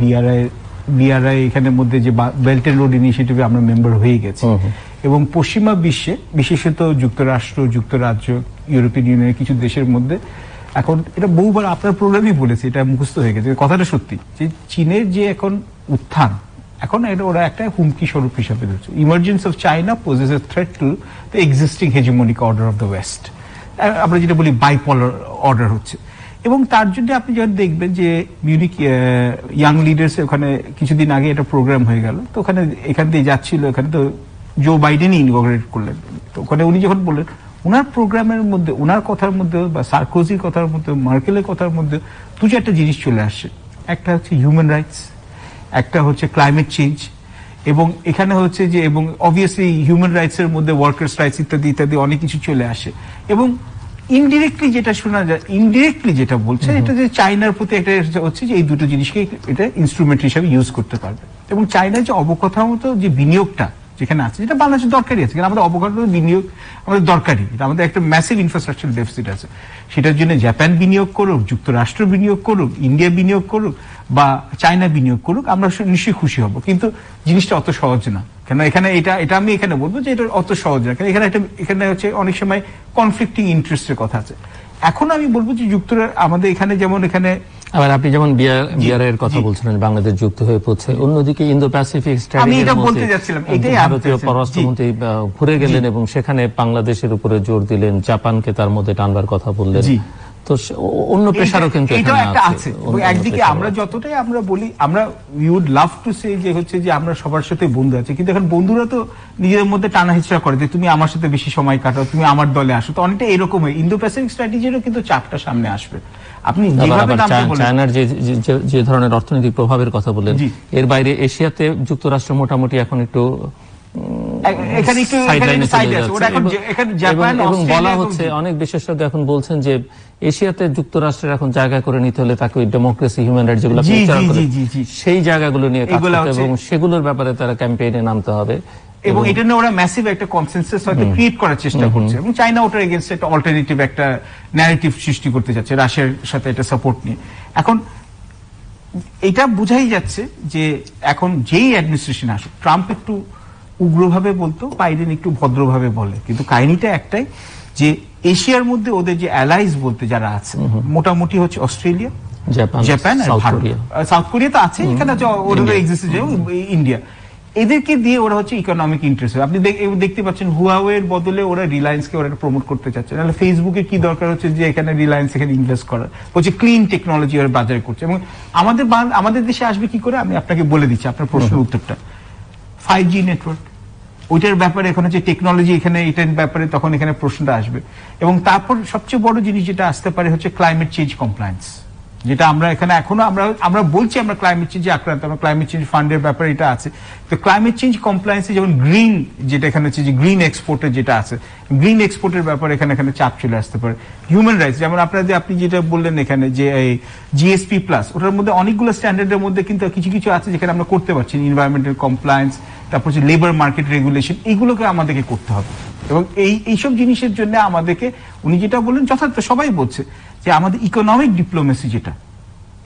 বিআরআই এখানের মধ্যে যে বেল্ট এন্ড রোড ইনিশিয়েটিভে আমরা মেম্বার হয়ে গেছি, এবং পশ্চিমা বিশ্বে বিশেষত যুক্তরাষ্ট্র, যুক্তরাজ্য, ইউরোপিয়ান ইউনিয়নের কিছু দেশের মধ্যে এখন এটা বহুবার আপনার প্রোগ্রামই বলেছে, এটা মুখস্থ হয়ে গেছে, কথাটা সত্যি যে চীনের যে এখন উত্থান, এখন এটা ওরা একটা হুমকি স্বরূপ হিসাবে ধরছে। Emergence of China poses A threat to the existing hegemonic order of the West, আমরা যেটা বলি বাইপোলার অর্ডার হচ্ছে। এবং তার জন্য আপনি যখন দেখবেন যে মিউনিক ইয়াং লিডার্স ওখানে কিছুদিন আগে একটা প্রোগ্রাম হয়ে গেল, তো ওখানে এখান দিয়ে যাচ্ছিল, ওখানে তো জো বাইডেনই ইনগরেট করলেন, তো ওখানে উনি যখন বললেন ওনার প্রোগ্রামের মধ্যে, ওনার কথার মধ্যে বা সার্কোজির কথার মধ্যে, মার্কেলের কথার মধ্যে দু চারটা জিনিস চলে আসছে। একটা হচ্ছে হিউম্যান রাইটস, একটা হচ্ছে ক্লাইমেট চেঞ্জ, এবং এখানে হচ্ছে যে, এবং অবভিয়াসলি হিউম্যান রাইটস এর মধ্যে ওয়ার্কার্স রাইটস ইত্যাদি ইত্যাদি অনেক কিছু চলে আসে। এবং ইনডিরেক্টলি যেটা শোনা যায়, ইনডিরেক্টলি যেটা বলছে এটা যে চায়নার প্রতি একটা হচ্ছে যে এই দুটো জিনিসকে এটা ইনস্ট্রুমেন্ট হিসাবে ইউজ করতে পারবে। এবং চায়নার যে অবকাঠামোগত যে বিনিয়োগটা যেখানে আছে, যেটা বাংলাদেশের দরকারি আছে, কারণ আমাদের অবকাঠামো বিনিয়োগ আমাদের দরকারি, আমাদের একটা ম্যাসিভ ইনফ্রাস্ট্রাকচার ডেফিসিট আছে। সেটার জন্য জাপান বিনিয়োগ করুক, যুক্তরাষ্ট্র বিনিয়োগ করুক, ইন্ডিয়া বিনিয়োগ করুক বা চায়না বিনিয়োগ করুক, আমরা নিশ্চয়ই খুশি হব। কিন্তু জিনিসটা অত সহজ না, কেন এখানে এটা আমি এখানে বলবো যে এটা অত সহজ না, কারণ এখানে হচ্ছে অনেক সময় কনফ্লিক্টিং ইন্টারেস্টের কথা আছে। এখন আমি বলবো যে যুক্তরাষ্ট্র আমাদের এখানে, যেমন এখানে আবার আপনি যেমন বিআরআইয়ের কথা বলছিলেন, বাংলাদেশ যুক্ত হয়ে পড়ছে, অন্যদিকে ইন্দো প্যাসিফিক স্ট্র্যাটেজির মধ্যে ভারতীয় পররাষ্ট্রমন্ত্রী ঘুরে গেলেন এবং সেখানে বাংলাদেশের উপরে জোর দিলেন, জাপানকে তার মধ্যে টানবার কথা বললেন। তো অন্য প্রেশারও কিন্তু এটাও একটা আছে। একদিকে আমরা যতটাই আমরা বলি, আমরা we would love to say যে হচ্ছে যে আমরা সবার সাথে বন্ধু আছে, কিন্তু এখন বন্ধুরা তো নিজেদের মধ্যে টানা হিচড়া করে যে তুমি আমার সাথে বেশি সময় কাটাও, তুমি আমার দলে আসো, তো অনেকটা এরকম হয়। ইন্দো প্যাসিফিক স্ট্র্যাটেজিরও কিন্তু চাপটা সামনে আসবে। আপনি চায়নার যে ধরনের অর্থনৈতিক প্রভাবের কথা বললেন, এর বাইরে এশিয়াতে যুক্তরাষ্ট্র মোটামুটি এখন একটু বলা হচ্ছে, অনেক বিশেষজ্ঞ এখন বলছেন যে এশিয়াতে যুক্তরাষ্ট্রের এখন জায়গা করে নিতে হলে তাকে ওই ডেমোক্রেসি, হিউম্যান রাইটস যেগুলো সেই জায়গাগুলো নিয়ে কাজ করতে হবে এবং সেগুলোর ব্যাপারে তারা ক্যাম্পেইনে নামতে হবে। এবং এটা নিয়ে ওরা ম্যাসিভ একটা কনসেনসাস হয়তো ক্রিয়েট করার চেষ্টা করছে, এবং চায়না ওটার এগেইনস্ট একটা অল্টারনেটিভ একটা ন্যারেটিভ সৃষ্টি করতে যাচ্ছে রাশিয়ার সাথে একটা সাপোর্ট নিয়ে। এখন এটা বোঝাই যাচ্ছে যে এখন যেই অ্যাডমিনিস্ট্রেশন আসুক, ট্রাম্প একটু উগ্রভাবে বলতো, বাইডেন একটু ভদ্রভাবে বলে, কিন্তু কাহিনীটা একটাই যে এশিয়ার মধ্যে ওদের যে অ্যালাইজ বলতে যারা আছে মোটামুটি হচ্ছে অস্ট্রেলিয়া, জাপান আর ভারত, সাউথ কোরিয়া তো আছে এখানে, ওদের এক্সিস্ট, ইন্ডিয়া, এদেরকে দিয়ে ওরা হচ্ছে ইকোনমিক ইন্টারেস্ট। আপনি দেখতে পাচ্ছেন হুয়াওয়ের বদলে ওরা রিলায়েন্সকে ওরা প্রমোট করতে চাচ্ছে, নাহলে ফেসবুকে কি দরকার হচ্ছে যে এখানে রিলায়েন্স এখানে ইনভেস্ট করার, হচ্ছে ক্লিন টেকনোলজি ওরা বাজারে করছে। এবং আমাদের দেশে আসবে কি করে আমি আপনাকে বলে দিচ্ছি আপনার প্রশ্নের উত্তরটা। 5G নেটওয়ার্ক, ওইটার ব্যাপারে এখন হচ্ছে টেকনোলজি এখানে এটার ব্যাপারে তখন এখানে প্রশ্নটা আসবে। এবং তারপর সবচেয়ে বড় জিনিস যেটা আসতে পারে হচ্ছে ক্লাইমেট চেঞ্জ কমপ্লায়েন্স, যেটা আমরা এখানে এখনো আমরা বলছি আমরা ক্লাইমেট চেঞ্জে আক্রান্ত, আমরা ক্লাইমেট চেঞ্জ ফান্ডের ব্যাপারে এটা আছে। তো ক্লাইমেট চেঞ্জ কমপ্লায়েন্সে যেমন গ্রিন, যেটা এখানে হচ্ছে যে গ্রিন এক্সপোর্টের যেটা আছে, গ্রিন এক্সপোর্টের ব্যাপারে এখানে চাপ চলে আসতে পারে। হিউম্যান রাইটস, যেমন আপনি যেটা বললেন এখানে যে এই জিএসপি প্লাস, ওটার মধ্যে অনেকগুলো স্ট্যান্ডার্ডের মধ্যে কিন্তু কিছু কিছু আছে যেখানে আমরা করতে পারছি, এনভায়রনমেন্টাল কমপ্লায়েন্স, তারপর হচ্ছে লেবার মার্কেট রেগুলেশন, এইগুলোকে আমাদেরকে করতে হবে। এবং এইসব জিনিসের জন্য আমাদেরকে, উনি যেটা বললেন যথার্থ, সবাই বলছে যে আমাদের ইকোনমিক ডিপ্লোমেসি যেটা,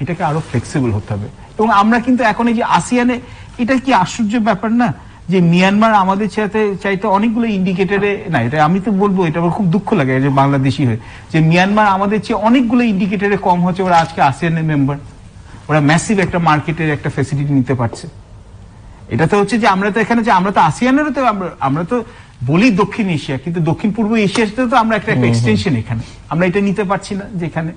এটাকে আরো ফ্লেক্সিবল হতে হবে। এবং আমরা কিন্তু এখন এই যে আসিয়ানে, এটা কি আশ্চর্য ব্যাপার না যে মিয়ানমার আমাদের চাইতে অনেকগুলো ইন্ডিকেটরে, না এটা আমি তো বলবো, এটা আমার খুব দুঃখ লাগে যে বাংলাদেশি হয়ে, যে মিয়ানমার আমাদের চেয়ে অনেকগুলো ইন্ডিকেটরে কম হচ্ছে, ওরা আজকে আসিয়ানের মেম্বার, ওরা ম্যাসিভ একটা মার্কেটের একটা ফ্যাসিলিটি নিতে পারছে। এটা তো হচ্ছে যে আমরা তো এখানে যে আমরা তো আসিয়ানেরও তো আমরা তো বলি দক্ষিণ এশিয়া, কিন্তু দক্ষিণ পূর্ব এশিয়াতে তো আমরা একটা এক্সটেনশন, এখানে আমরা এটা নিতে পারছি না যেখানে।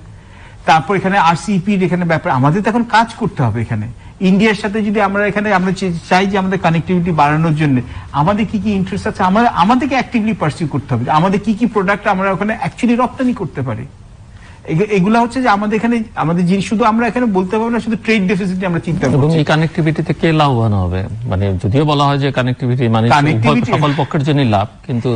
তারপর এখানে RCEP এখানে ব্যাপার আমাদের তো এখন কাজ করতে হবে। এখানে ইন্ডিয়ার সাথে যদি আমরা চাই যে আমাদের কানেক্টিভিটি বাড়ানোর জন্য আমাদের কি কি ইন্টারেস্ট আছে, আমাদেরকে অ্যাক্টিভলি পারসিউ করতে হবে, আমাদের কি কি প্রোডাক্ট আমরা ওখানে অ্যাকচুয়ালি রপ্তানি করতে পারি। এগুলা হচ্ছে যে আমাদের এখানে আমাদের জিনিস শুধু আমরা এখানে বলতে পারবো না, শুধু ট্রেড ডেফিসিট আমরা চিন্তা করছি। এবং এই কানেক্টিভিটিতে কে লাভবান হবে? মানে যদিও বলা হয় যে কানেক্টিভিটি মানে সকল পক্ষের জন্য লাভ, কিন্তু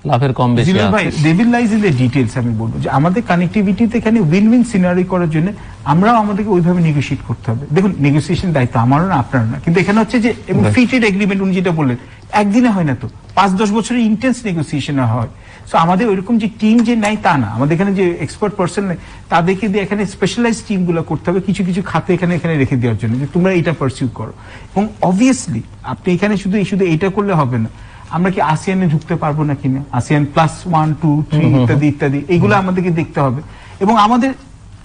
লাভের কম বেশি আছে। ভাই devil lies in the details. আমি বলবো যে আমাদের কানেক্টিভিটিতে এখানে উইন উইন সিনারি করার জন্য আমরাও আমাদেরকে ওইভাবে নেগোশিয়েট করতে হবে। দেখুন, নেগোসিয়েশন দায়িত্ব আমারও না, আপনার না, কিন্তু এখানে হচ্ছে যে এবং ফ্রি ট্রেড এগ্রিমেন্ট উনি যেটা বললেন একদিনে হয় না, তো 5-10 বছরের ইন্টেন্স নেগোসিয়েশন হয়। সো আমাদের ওইরকম যে টিম যে নাই তা না, আমাদের এখানে যে এক্সপার্ট পার্সন নেই, তাদেরকে দিয়ে এখানে স্পেশালাইজ টিম গুলো করতে হবে কিছু কিছু খাতে এখানে রেখে দেওয়ার জন্য, যে তোমরা এটা পারসিউ করো। এবং অবভিয়াসলি আপনি এখানে শুধু এইটা করলে হবে না, আমরা কি আসিয়ানে ঢুকতে পারবো না কিনা, ASEAN +1, 2, 3 ইত্যাদি ইত্যাদি, এইগুলো আমাদেরকে দেখতে হবে। এবং আমাদের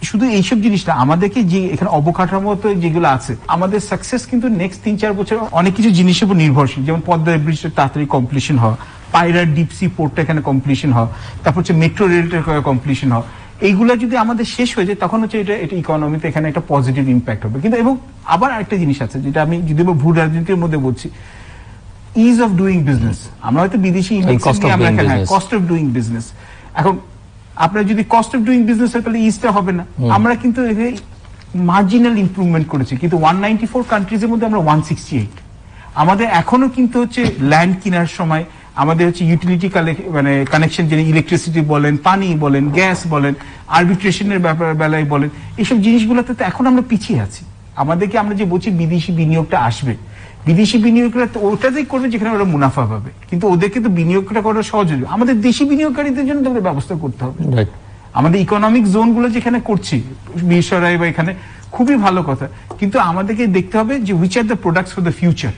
শুধু এইসব জিনিস না, আমাদেরকে যে এখানে অবকাঠামোগত যেগুলো আছে, আমাদের সাকসেস কিন্তু নেক্সট 3-4 বছর অনেক কিছু জিনিসের উপর নির্ভরশীল। যেমন পদ্মা ব্রিজটা তাড়াতাড়ি কমপ্লিশন হওয়া, পায়রার ডিপসি পোর্টটা এখানে কমপ্লিশন হওয়া, তারপর হচ্ছে মেট্রো রেলটা কমপ্লিশন হওয়া, এইগুলা যদি আমাদের শেষ হয়ে যায় তখন হচ্ছে এটা ইকোনমিতে এখানে একটা পজিটিভ ইম্প্যাক্ট হবে। কিন্তু এবং আবার আরেকটা জিনিস আছে যেটা আমি যদি ভূ রাজনীতির মধ্যে বলছি, ইজ অফ ডুইং বিজনেস। আমরা হয়তো বিদেশি কস্ট অফ ডুইং বিজনেস, এখন আপনার যদি কস্ট অফ ডুইং বিজনেস হয় তাহলে ইজটা হবে না। আমরা কিন্তু মার্জিনাল ইমপ্রুভমেন্ট করেছি, কিন্তু 194 কান্ট্রিজের মধ্যে আমরা 168। আমাদের এখনো কিন্তু হচ্ছে ল্যান্ড কেনার সময় আমাদের হচ্ছে ইউটিলিটি মানে কানেকশন, যেন ইলেকট্রিসিটি বলেন, পানি বলেন, গ্যাস বলেন, আরবিট্রেশনের বেলায় বলেন, এইসব জিনিসগুলোতে তো এখন আমরা পিছিয়ে আছি। আমাদেরকে আমরা যে বলছি বিদেশি বিনিয়োগটা আসবে, বিদেশি বিনিয়োগরা তো ওটাতেই করবে যেখানে ওরা মুনাফা পাবে, কিন্তু ওদেরকে তো বিনিয়োগটা করা সহজ হবে। আমাদের দেশি বিনিয়োগকারীদের জন্য তাদের ব্যবস্থা করতে হবে। আমাদের ইকোনমিক জোন গুলো যেখানে করছি, মিরসরাই বা এখানে, খুবই ভালো কথা, কিন্তু আমাদেরকে দেখতে হবে যে which are the products for the future.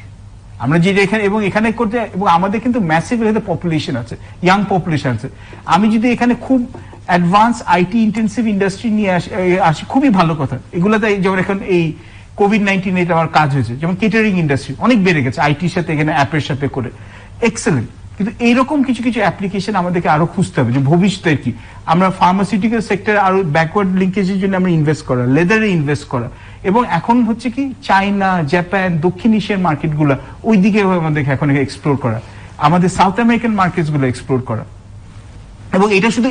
আমরা যে এখানে এবং এখানে করতে, এবং আমাদের কিন্তু ম্যাসিভ পপুলেশন আছে, ইয়াং পপুলেশন আছে। আমি যদি এখানে খুব অ্যাডভান্স আইটি ইন্টেন্সিভ ইন্ডাস্ট্রি নিয়ে আসি, খুবই ভালো কথা। এগুলোতে যেমন এখন এই COVID-19 আমার কাজ হয়েছে, যেমন কেটারিং ইন্ডাস্ট্রি অনেক বেড়ে গেছে আইটির সাথে, এখানে অ্যাপের সাথে করে, এক্সেলেন্ট। কিন্তু এইরকম কিছু কিছু অ্যাপ্লিকেশন আমাদেরকে আরো খুঁজতে হবে, যে ভবিষ্যতের কি। আমরা ফার্মাসিউটিক্যাল সেক্টর আরো ব্যাকওয়ার্ড লিঙ্কেজের জন্য আমরা ইনভেস্ট করা, লেদারে ইনভেস্ট করা, এবং এখন হচ্ছে কি চায়না, জাপান, দক্ষিণ এশিয়ার মার্কেটগুলো ওই দিকে আমাদেরকে এখন এক্সপ্লোর করা, আমাদের সাউথ আমেরিকান মার্কেটস গুলো এক্সপ্লোর করা। এবং এটা শুধু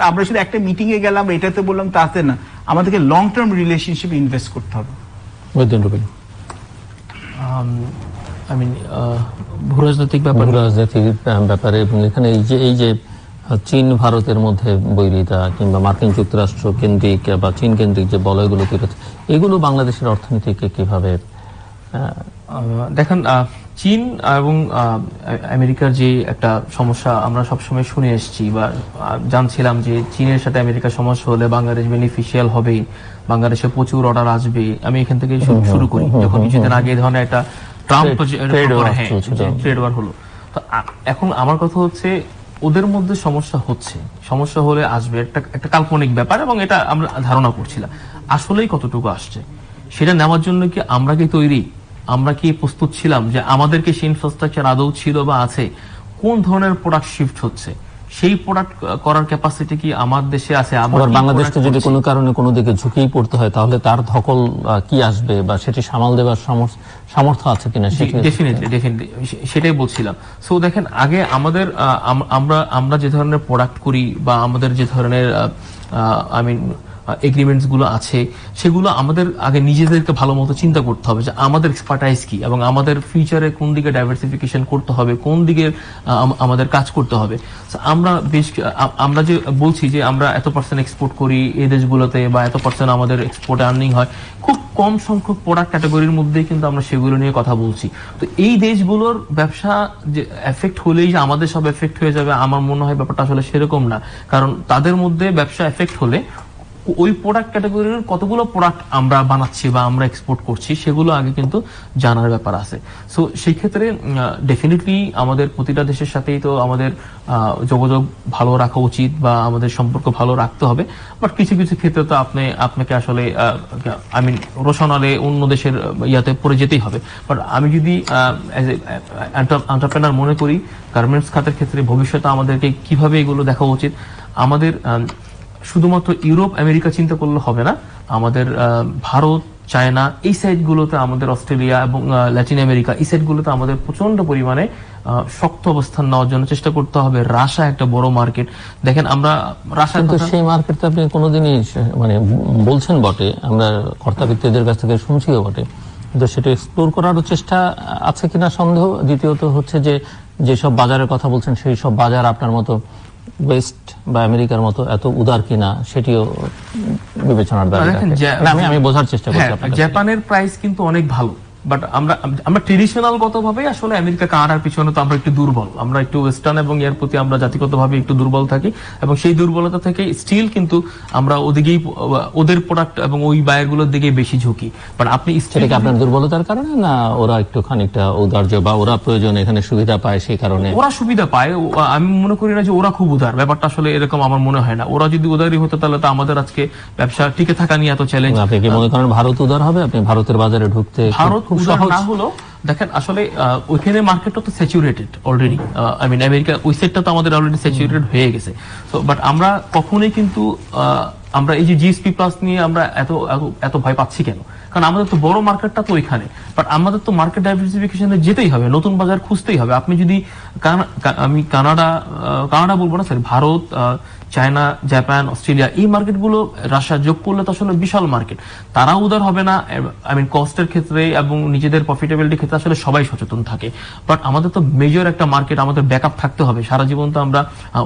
আমরা শুধু একটা মিটিং এ গেলাম এটাতে বললাম তাতে না, আমাদেরকে লং টার্ম রিলেশনশিপ ইনভেস্ট করতে হবে। ভূরাজনৈতিক ব্যাপারে এবং এখানে এই যে চীন ভারতের মধ্যে বৈরিতা কিংবা মার্কিন যুক্তরাষ্ট্র কেন্দ্রিক বা চীন কেন্দ্রিক যে বলয়গুলো তৈরি হচ্ছে, এগুলো বাংলাদেশের অর্থনীতিকে কিভাবে দেখেন? চীন এবং আমেরিকার যে একটা সমস্যা আমরা সবসময় শুনে এসেছি বা জানছিলাম, যে চীনের সাথে আমেরিকার সমস্যা হলে বাংলাদেশ বেনিফিশিয়াল হবে, বাংলাদেশে প্রচুর অর্ডার আসবে। আমি এখান থেকে শুরু করি, যখন কিছুদিন আগে এই ধরনের একটা ট্রাম্প ট্রেড ওয়ার হলো। তো এখন আমার কথা হচ্ছে, ওদের মধ্যে সমস্যা হলে আসবে, একটা কাল্পনিক ব্যাপার, এবং এটা আমরা ধারণা করছিলাম। আসলেই কতটুকু আসছে সেটা নেওয়ার জন্য কি আমরা কি তৈরি, আমরা কি প্রস্তুত ছিলাম, যে আমাদেরকে সেই ইনফ্রাস্ট্রাকচার আদৌ ছিল বা আছে, কোন ধরনের প্রোডাক্ট শিফট হচ্ছে সেই প্রোডাক্ট করার ক্যাপাসিটি কি আমার দেশে আছে? আবার বাংলাদেশকে যদি কোনো কারণে কোনো দিকে ঝুঁকেই পড়তে হয় তাহলে তার ধকল কি আসবে বা সেটি সামাল দেওয়ার সামর্থ্য আছে কিনা সেটি ডেফিনেটলি সেটাই বলছিলাম। সো দেখেন, আগে আমাদের আমরা যে ধরনের প্রোডাক্ট করি বা আমাদের যে ধরনের এগ্রিমেন্টস গুলো আছে, সেগুলো আমাদের আগে নিজেদেরকে ভালো মতো চিন্তা করতে হবে যে আমাদের এক্সপার্টাইজ কি এবং আমাদের ফিউচারে কোন দিকে ডাইভার্সিফিকেশন করতে হবে, কোন দিকে আমাদের কাজ করতে হবে। আমরা যে বলছি যে আমরা এত % এক্সপোর্ট করি এই দেশগুলোতে বা এত % আমাদের এক্সপোর্ট আর্নিং হয়, খুব কম সংখ্যক প্রোডাক্ট ক্যাটাগরির মধ্যেই কিন্তু আমরা সেগুলো নিয়ে কথা বলছি। তো এই দেশগুলোর ব্যবসা যে এফেক্ট হলেই যে আমাদের সব এফেক্ট হয়ে যাবে, আমার মনে হয় ব্যাপারটা আসলে সেরকম না। কারণ তাদের মধ্যে ব্যবসা এফেক্ট হলে ওই প্রোডাক্ট ক্যাটাগরির কতগুলো প্রোডাক্ট আমরা বানাচ্ছি বা আমরা এক্সপোর্ট করছি সেগুলো আগে কিন্তু জানার ব্যাপার আছে। সো সেই ক্ষেত্রে ডেফিনেটলি আমাদের প্রতিটা দেশের সাথেই তো আমাদের যোগাযোগ ভালো রাখা উচিত বা আমাদের সম্পর্ক ভালো রাখতে হবে। বাট কিছু কিছু ক্ষেত্রে তো আপনাকে আসলে রোশনালে অন্য দেশের ইয়াতে পড়ে যেতেই হবে। বাট আমি যদি এন্টারপ্রেনার মনে করি গার্মেন্টস খাতের ক্ষেত্রে ভবিষ্যতে আমাদেরকে কিভাবে এগুলো দেখা উচিত, আমাদের শুধুমাত্র ইউরোপ আমেরিকা চিন্তা করলে হবে না। আমাদের ভারত, চায়না এই সাইডগুলোতে, আমাদের অস্ট্রেলিয়া এবং ল্যাটিন আমেরিকা এই সাইডগুলোতে আমাদের প্রচন্ড পরিমাণে শক্ত অবস্থান নেওয়ার জন্য চেষ্টা করতে হবে। রাশিয়া একটা বড় মার্কেট, দেখেন আমরা রাশিয়া কিন্তু সেই মার্কেটটা আপনি কোনোদিনই বলছেন বটে, আমরা কর্তাব্যক্তিদের কাছ থেকে শুনছিও বটে, কিন্তু সেটা এক্সপ্লোর করারও চেষ্টা আছে কিনা সন্দেহ। দ্বিতীয়ত হচ্ছে যে যেসব বাজারের কথা বলছেন সেই সব বাজার আপনার মতো ওয়েস্ট বা আমেরিকার মতো এত উদার কিনা সেটিও বিবেচনার দাবি রাখে। আমি বোঝার চেষ্টা করছি। জাপানের প্রাইস কিন্তু অনেক ভালো, বাট আমরা ট্রেডিশনাল গতভাবে আসলে আমেরিকা কানাডার পিছনে তো আমরা একটু দুর্বল, আমরা একটু ওয়েস্টার্ন এবং এর প্রতি আমরা জাতিগতভাবে একটু দুর্বল থাকি এবং সেই দুর্বলতা থেকে স্টিল কিন্তু আমরা ওদের প্রোডাক্ট এবং ওই বায়ারগুলোর দিকে বেশি ঝুঁকি। বাট আপনি সেটাকে আপনার দুর্বলতার কারণে না ওরা একটু খানিকটা ঔদার্য বা ওরা প্রয়োজন এখানে সুবিধা পায় সেই কারণে? ওরা সুবিধা পায়, আমি মনে করি না যে ওরা খুব উদার, ব্যাপারটা আসলে এরকম আমার মনে হয় না। ওরা যদি উদারই হতো তাহলে তো আমাদের আজকে ব্যবসা টিকে থাকা নিয়ে এত চ্যালেঞ্জ। আপনি কি মনে করেন ভারত উদার হবে? আপনি ভারতের বাজারে ঢুকতে ভারত উদার না হলো, দেখেন আসলে ওইখানে মার্কেটটা তো স্যাচুরেটেড অলরেডি। আমেরিকা ওই সেটটা তো আমাদের অলরেডি স্যাচুরেটেড হয়ে গেছে। তো বাট আমরা কখনোই কিন্তু আমরা এই যে জিএসপি প্লাস নিয়ে আমরা এত ভয় পাচ্ছি কেন? কারণ আমাদের তো বড় মার্কেটটা তো ওইখানে, বাট আমাদের তো মার্কেট ডাইভার্সিফিকেশনে যেতেই হবে, নতুন বাজার খুঁজতেই হবে। আপনি যদি আমি কানাডা বলবো না, sorry, Bharat, China, Japan, Australia এই মার্কেটগুলো রাশিয়া যোগ করলে তো আসলে বিশাল মার্কেট। তারা উদার হবে না কস্টের ক্ষেত্রে এবং নিজেদের প্রফিটেবিলিটির ক্ষেত্রে আসলে সবাই সচেতন থাকে। বাট আমাদের তো মেজর একটা মার্কেট, আমাদের ব্যাকআপ থাকতে হবে। সারা জীবন তো আমরা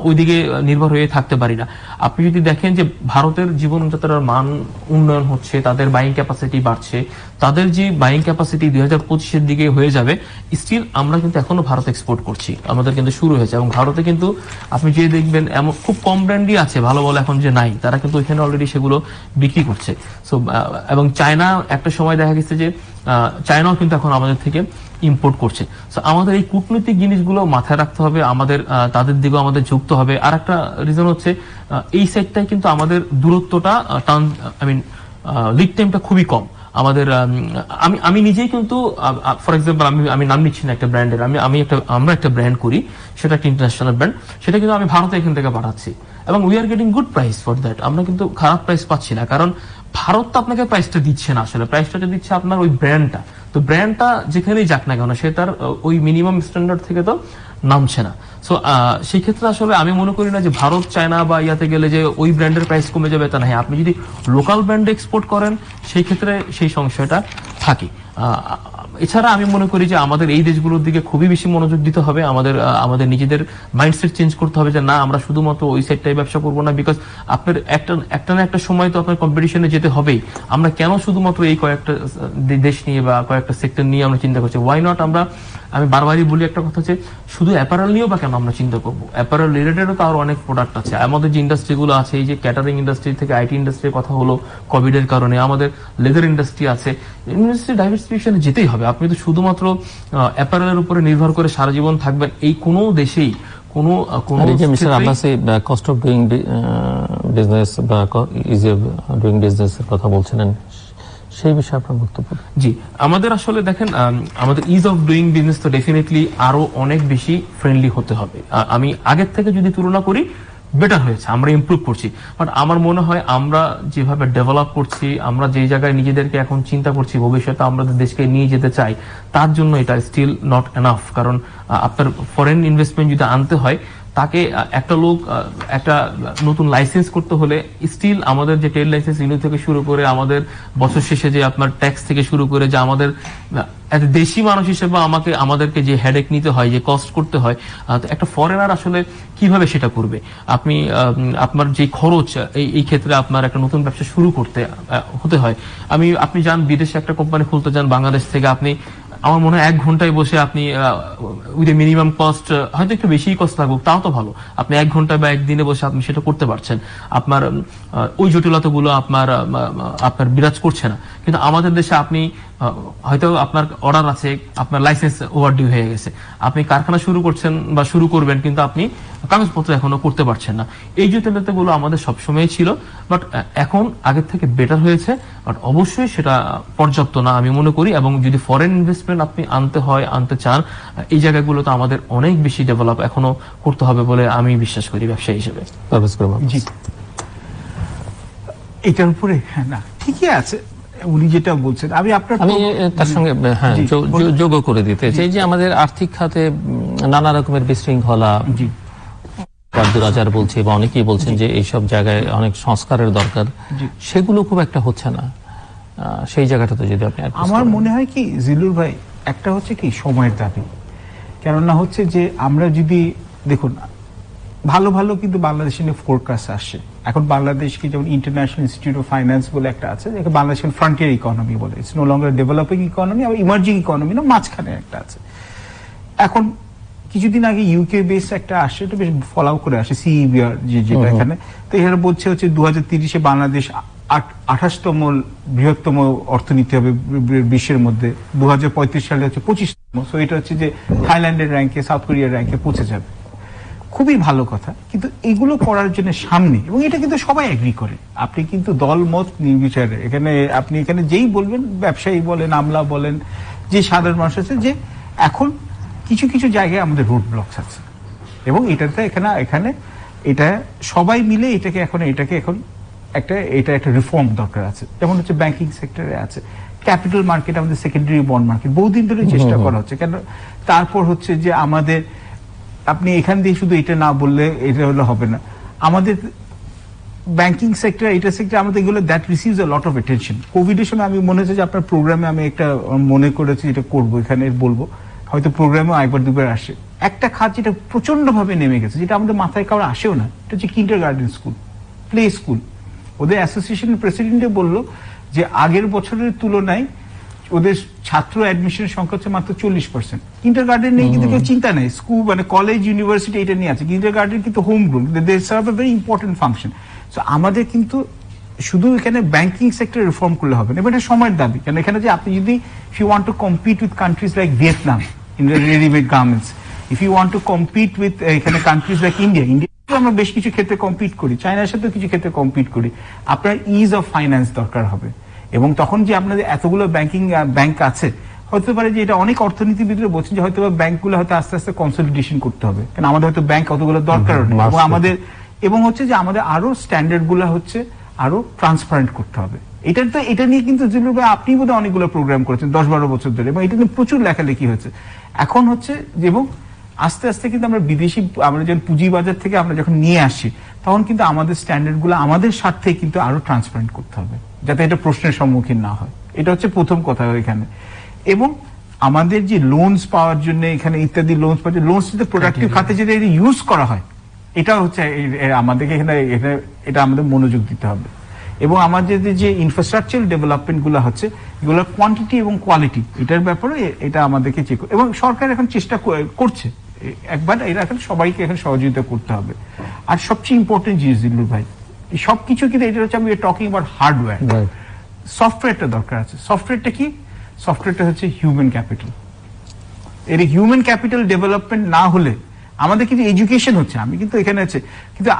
ওইদিকে নির্ভর হয়ে থাকতে পারি না। আপনি যদি দেখেন যে ভারতের জীবনযাত্রার মান উন্নয়ন হচ্ছে, তাদের বাইং ক্যাপাসিটি বাড়ছে, তাদের যে বাইং ক্যাপাসিটি 2025-এর দিকে হয়ে যাবে, স্টিল আমরা কিন্তু এখনো ভারত এক্সপোর্ট করছি, আমাদের কিন্তু শুরু হয়েছে। এবং ভারতে কিন্তু আপনি যে দেখবেন এমন খুব কম ব্র্যান্ডই আছে ভালো ভালো এখন যে নাই, তারা কিন্তু ওইখানে অলরেডি সেগুলো বিক্রি করছে। সো এবং চায়না একটা সময় দেখা গেছে যে চায়নাও কিন্তু এখন আমাদের থেকে ইম্পোর্ট করছে। সো আমাদের এই কূটনৈতিক জিনিসগুলো মাথায় রাখতে হবে, আমাদের তাদের দিকেও আমাদের যুক্ত হবে। আর একটা রিজন হচ্ছে এই সাইডটায় কিন্তু আমাদের দূরত্বটা লিড টাইমটা খুবই কম আমাদের। আমি নিজেই কিন্তু ফর এক্সাম্পল আমি নাম নিচ্ছি না একটা ব্র্যান্ডের, আমরা একটা ব্র্যান্ড করি, সেটা একটা ইন্টারন্যাশনাল ব্র্যান্ড, সেটা কিন্তু আমি ভারতে এখান থেকে পাঠাচ্ছি এবং we are getting good price for that. আমরা কিন্তু খারাপ প্রাইস পাচ্ছি না, কারণ ভারত তো আপনাকে প্রাইসটা দিচ্ছে না, আসলে প্রাইসটা দিচ্ছে আপনার ওই ব্র্যান্ডটা। তো ব্র্যান্ডটা যেখানেই যাক না কেন সে তার ওই মিনিমাম স্ট্যান্ডার্ড থেকে তো নামছে না। সো সেই ক্ষেত্রে আসলে আমি মনে করি না যে ভারত, চায়না বা ইয়াতে গেলে যে ওই ব্র্যান্ডের প্রাইস কমে যাবে, তা না। হ্যাঁ, আপনি যদি লোকাল ব্র্যান্ডে এক্সপোর্ট করেন সেই ক্ষেত্রে সেই সংশয়টা থাকে। এছাড়া আমি মনে করি যে আমাদের এই দেশগুলোর দিকে খুবই বেশি মনোযোগ দিতে হবে। আমাদের নিজেদের মাইন্ডসেট চেঞ্জ করতে হবে যে না, আমরা শুধুমাত্র ওই সাইডটাই ব্যবসা করবো না, বিকজ আপনার একটা না একটা সময় তো আপনার কম্পিটিশনে যেতে হবেই। আমরা কেন শুধুমাত্র এই কয়েকটা দেশ নিয়ে বা কয়েকটা সেক্টর নিয়ে আমরা চিন্তা করছি? ওয়াই নট আমি বারবারই বলি একটা কথা, হচ্ছে শুধু অ্যাপারেল নিয়েও বা কেন আমরা চিন্তা করবো? অ্যাপারেল রিলেটেডও তো আরো অনেক প্রোডাক্ট আছে। আমাদের যে ইন্ডাস্ট্রিগুলো আছে, এই যে ক্যাটারিং ইন্ডাস্ট্রি থেকে আইটি ইন্ডাস্ট্রির কথা হলো কোভিড এর কারণে, আমাদের লেদার ইন্ডাস্ট্রি আছে, ইন্ডাস্ট্রি ডাইভার্সিফিকেশনে যেতেই হবে। আপনি তো শুধুমাত্র অ্যাপারেলের উপরে নির্ভর করে সারা জীবন থাকবেন এই কোনো দেশেই কস্ট অফ ডুইং বিজনেস বা ইজি অফ ডুইং বিজনেস এর কথা বলছিলেন, সেই বিষয়ে আপনার বক্তব্য। জি, আমাদের আসলে দেখেন আমাদের ইজ অফ ডুইং বিজনেস তো ডেফিনেটলি আরো অনেক বেশি ফ্রেন্ডলি হতে হবে। আমি আগের থেকে যদি তুলনা করি বেটার হয়েছে, আমরা ইমপ্রুভ করছি, বাট আমার মনে হয় আমরা যেভাবে ডেভেলপ করছি, আমরা যে জায়গায় নিজেদেরকে এখন চিন্তা করছি ভবিষ্যতে আমাদের দেশকে নিয়ে যেতে চাই, তার জন্য এটা স্টিল নট এনাফ। কারণ আপনার ফরেন ইনভেস্টমেন্ট যদি আনতে হয়, তাকে একটা লোক একটা নতুন লাইসেন্স করতে হলে স্টিল আমাদের যে ট্রেড লাইসেন্স রিনিউ থেকে শুরু করে আমাদের বছর শেষে যে আপনার ট্যাক্স থেকে শুরু করে যে আমাদের দেশি মানুষ হিসেবে আমাদেরকে যে হেডেক নিতে হয়, যে কস্ট করতে হয়, তো একটা ফরেনার আসলে কিভাবে সেটা করবে? আপনি আপনার যে খরচ এই ক্ষেত্রে আপনার একটা নতুন ব্যবসা শুরু করতে হতে হয়। আপনি যান বিদেশে একটা কোম্পানি খুলতে যান বাংলাদেশ থেকে, আপনি আমার মনে হয় 1 ঘন্টায় বসে আপনি উইথ মিনিমাম কস্ট, হয়তো একটু বেশি কস্ট লাগুক তাও তো ভালো, আপনি 1 ঘন্টায় বা একদিনে বসে আপনি সেটা করতে পারছেন। আপনার ওই জটিলতাগুলো আপনার বিরাজ করছে না। কিন্তু আমাদের দেশে আপনি হয়তো আপনার অর্ডার আছে, আপনার লাইসেন্স ওভারডিউ হয়ে গেছে, আপনি কারখানা শুরু করছেন বা শুরু করবেন, কিন্তু আপনি কাগজপত্র এখনো করতে পারছেন না। এই জটিলতাগুলো আমাদের সবসময় ছিল, বাট এখন আগের থেকে বেটার হয়েছে, বাট অবশ্যই সেটা পর্যাপ্ত না আমি মনে করি। এবং যদি ফরেন ইনভেস্টমেন্ট আপনি আনতে চান, এই জায়গাগুলোতে আমাদের অনেক বেশি ডেভেলপ এখনো করতে হবে বলে আমি বিশ্বাস করি ব্যবসায়ী হিসেবে। জি, এটার উপরে না ঠিকই আছে উনি যেটা বলছেন, আমি তার সঙ্গে যোগ করে দিতে চাই যে আমাদের আর্থিক খাতে নানা রকমের বিশৃঙ্খলা, রাজার বলছে বা অনেকেই বলছেন যে এইসব জায়গায় অনেক সংস্কারের দরকার, সেগুলো খুব একটা হচ্ছে না। সেই জায়গাটাতে যদি আপনি আমার মনে হয় কি জিলুর ভাই, একটা হচ্ছে কি সময়ের দাবি। কেননা হচ্ছে যে আমরা যদি দেখুন ভালো ভালো কিন্তু বাংলাদেশে ফোরকাস্ট আসছে এখন। বাংলাদেশকে যেমন ইন্টারন্যাশনাল ইনস্টিটিউট অফ ফাইন্যান্স বলে একটা আছে, বাংলাদেশের ফ্রন্টিয়ার ইকোনমি বলে, it's no longer developing economy, আর ইমার্জিং ইকোনমি না, মাঝখানে একটা আছে। এখন কিছুদিন আগে ইউকে বেস একটা আসছে, এটা বেশ ফলো করে আসে, সিইবিআর যেটা এখানে, তো এখানে বলছে হচ্ছে 2030-এ বাংলাদেশ 28তম বৃহত্তম অর্থনীতি হবে বিশ্বের মধ্যে, 2035 সালে হচ্ছে 25তম। সো এটা হচ্ছে যে থাইল্যান্ডের র্যাঙ্কে, সাউথ কোরিয়ার র্যাঙ্কে পৌঁছে যাবে। খুবই ভালো কথা, কিন্তু এগুলো করার জন্য সামনে, এবং এটা কিন্তু সবাই এগ্রি করে, আপনি কিন্তু দল মত নির্বিচারে আপনি এখানে যেই বলবেন, ব্যবসায়ী বলেন, আমলা বলেন, যে সাধারণ মানুষ আছে, যে এখন কিছু কিছু জায়গায় আমাদের রোড ব্লকস আছে, এবং এখানে এটা সবাই মিলে এটাকে এখন একটা রিফর্ম দরকার আছে। যেমন হচ্ছে ব্যাংকিং সেক্টরে আছে, ক্যাপিটাল মার্কেট, আমাদের সেকেন্ডারি বন্ড মার্কেট বহুদিন ধরে চেষ্টা করা হচ্ছে। কেন তারপর হচ্ছে যে আমাদের, আপনি এখান দিয়ে শুধু এটা না বললে এটা হলে হবে না, আমাদের ব্যাংকিং সেক্টর, এটা সেক্টর আমাদের এগুলো that receives a lot of attention. কোভিডের সময় আমি মনে হচ্ছে যে আপনার প্রোগ্রামে আমি একটা মনে করেছি এটা করবো, এখানে বলবো, হয়তো প্রোগ্রামেও একবার দুবার আসে। একটা খাত যেটা প্রচন্ড ভাবে নেমে গেছে, যেটা আমাদের মাথায় কারো আসেও না, এটা হচ্ছে কিন্ডারগার্টেন স্কুল, প্লে স্কুল। ওদের অ্যাসোসিয়েশনের প্রেসিডেন্টে বললো যে আগের বছরের তুলনায় ওদের ছাত্র অ্যাডমিশনের সংখ্যা হচ্ছে মাত্র 40%। কিন্ডারগার্টেন নিয়ে কিন্তু কেউ চিন্তা নেই, স্কুল মানে কলেজ ইউনিভার্সিটি এটা নিয়ে আছে, কিন্ডারগার্টেন কিন্তু home grown, they serve a very important function. So আমাদের কিন্তু শুধু এখানে ব্যাংকিং সেক্টর রিফর্ম করলে হবে না, এবং এটা সময়ের দাবি। কারণ এখানে যে আপনি যদি if you want to compete with countries like Vietnam in the readymade garments, if you want to compete with এখানে কান্ট্রিজ লাইক ইন্ডিয়া আমরা বেশ কিছু ক্ষেত্রে কম্পিট করি, চায়নার সাথে কিছু ক্ষেত্রে কম্পিট করি, আপনার ইজ অফ ফাইন্যান্স দরকার হবে। এবং তখন যে আপনাদের এতগুলো ব্যাংক আছে, হতে পারে যে এটা অনেক অর্থনীতিবিদরা বলছেন যে হয়তো ব্যাংকগুলো হয়তো আস্তে আস্তে কনসলিডেশন করতে হবে, কারণ আমাদের হয়তো ব্যাংক অতগুলো দরকার নেই, এবং এবং হচ্ছে যে আমাদের আরো স্ট্যান্ডার্ড গুলো হচ্ছে আরো ট্রান্সপারেন্ট করতে হবে। এটা নিয়ে কিন্তু জিলুর ভাই আপনি বোধহয় অনেকগুলো প্রোগ্রাম করেছেন 10-12 বছর ধরে, এবং এটা নিয়ে প্রচুর লেখালেখি হয়েছে। এখন হচ্ছে এবং আস্তে আস্তে কিন্তু আমরা যখন পুঁজিবাজার থেকে আমরা যখন নিয়ে আসি, তখন কিন্তু আমাদের স্ট্যান্ডার্ড গুলো আমাদের স্বার্থে কিন্তু আরো ট্রান্সপারেন্ট করতে হবে, যাতে এটা প্রশ্নের সম্মুখীন না হয়। এটা হচ্ছে প্রথম কথা এখানে। এবং আমাদের যে লোনস পাওয়ার জন্য এখানে ইত্যাদি লোনস পাওয়ার জন্য, লোনস যদি প্রোডাক্টিভ খাতে যদি এটা ইউজ করা হয়, এটা হচ্ছে আমাদেরকে এটা আমাদের মনোযোগ দিতে হবে। এবং আমাদের যে ইনফ্রাস্ট্রাকচার ডেভেলপমেন্ট গুলো হচ্ছে, এগুলোর কোয়ান্টিটি এবং কোয়ালিটি, এটার ব্যাপারে এটা আমাদেরকে চেক, এবং সরকার এখন চেষ্টা করছে, একবার এটা এখন সবাইকে এখন সহযোগিতা করতে হবে। আর সবচেয়ে ইম্পর্টেন্ট জিনিস জিল্লুর ভাই, সবকিছু কিন্তু এটা হচ্ছে, আমি টকিং অ্যাবাউট হার্ডওয়্যার, সফটওয়্যারটা দরকার আছে। সফটওয়্যারটা কি? সফটওয়্যারটা হচ্ছে হিউম্যান ক্যাপিটাল। এর হিউম্যান ক্যাপিটাল ডেভেলপমেন্ট না হলে, আমাদের কিন্তু এডুকেশন হচ্ছে, আমি কিন্তু এখানে আছে, কিন্তু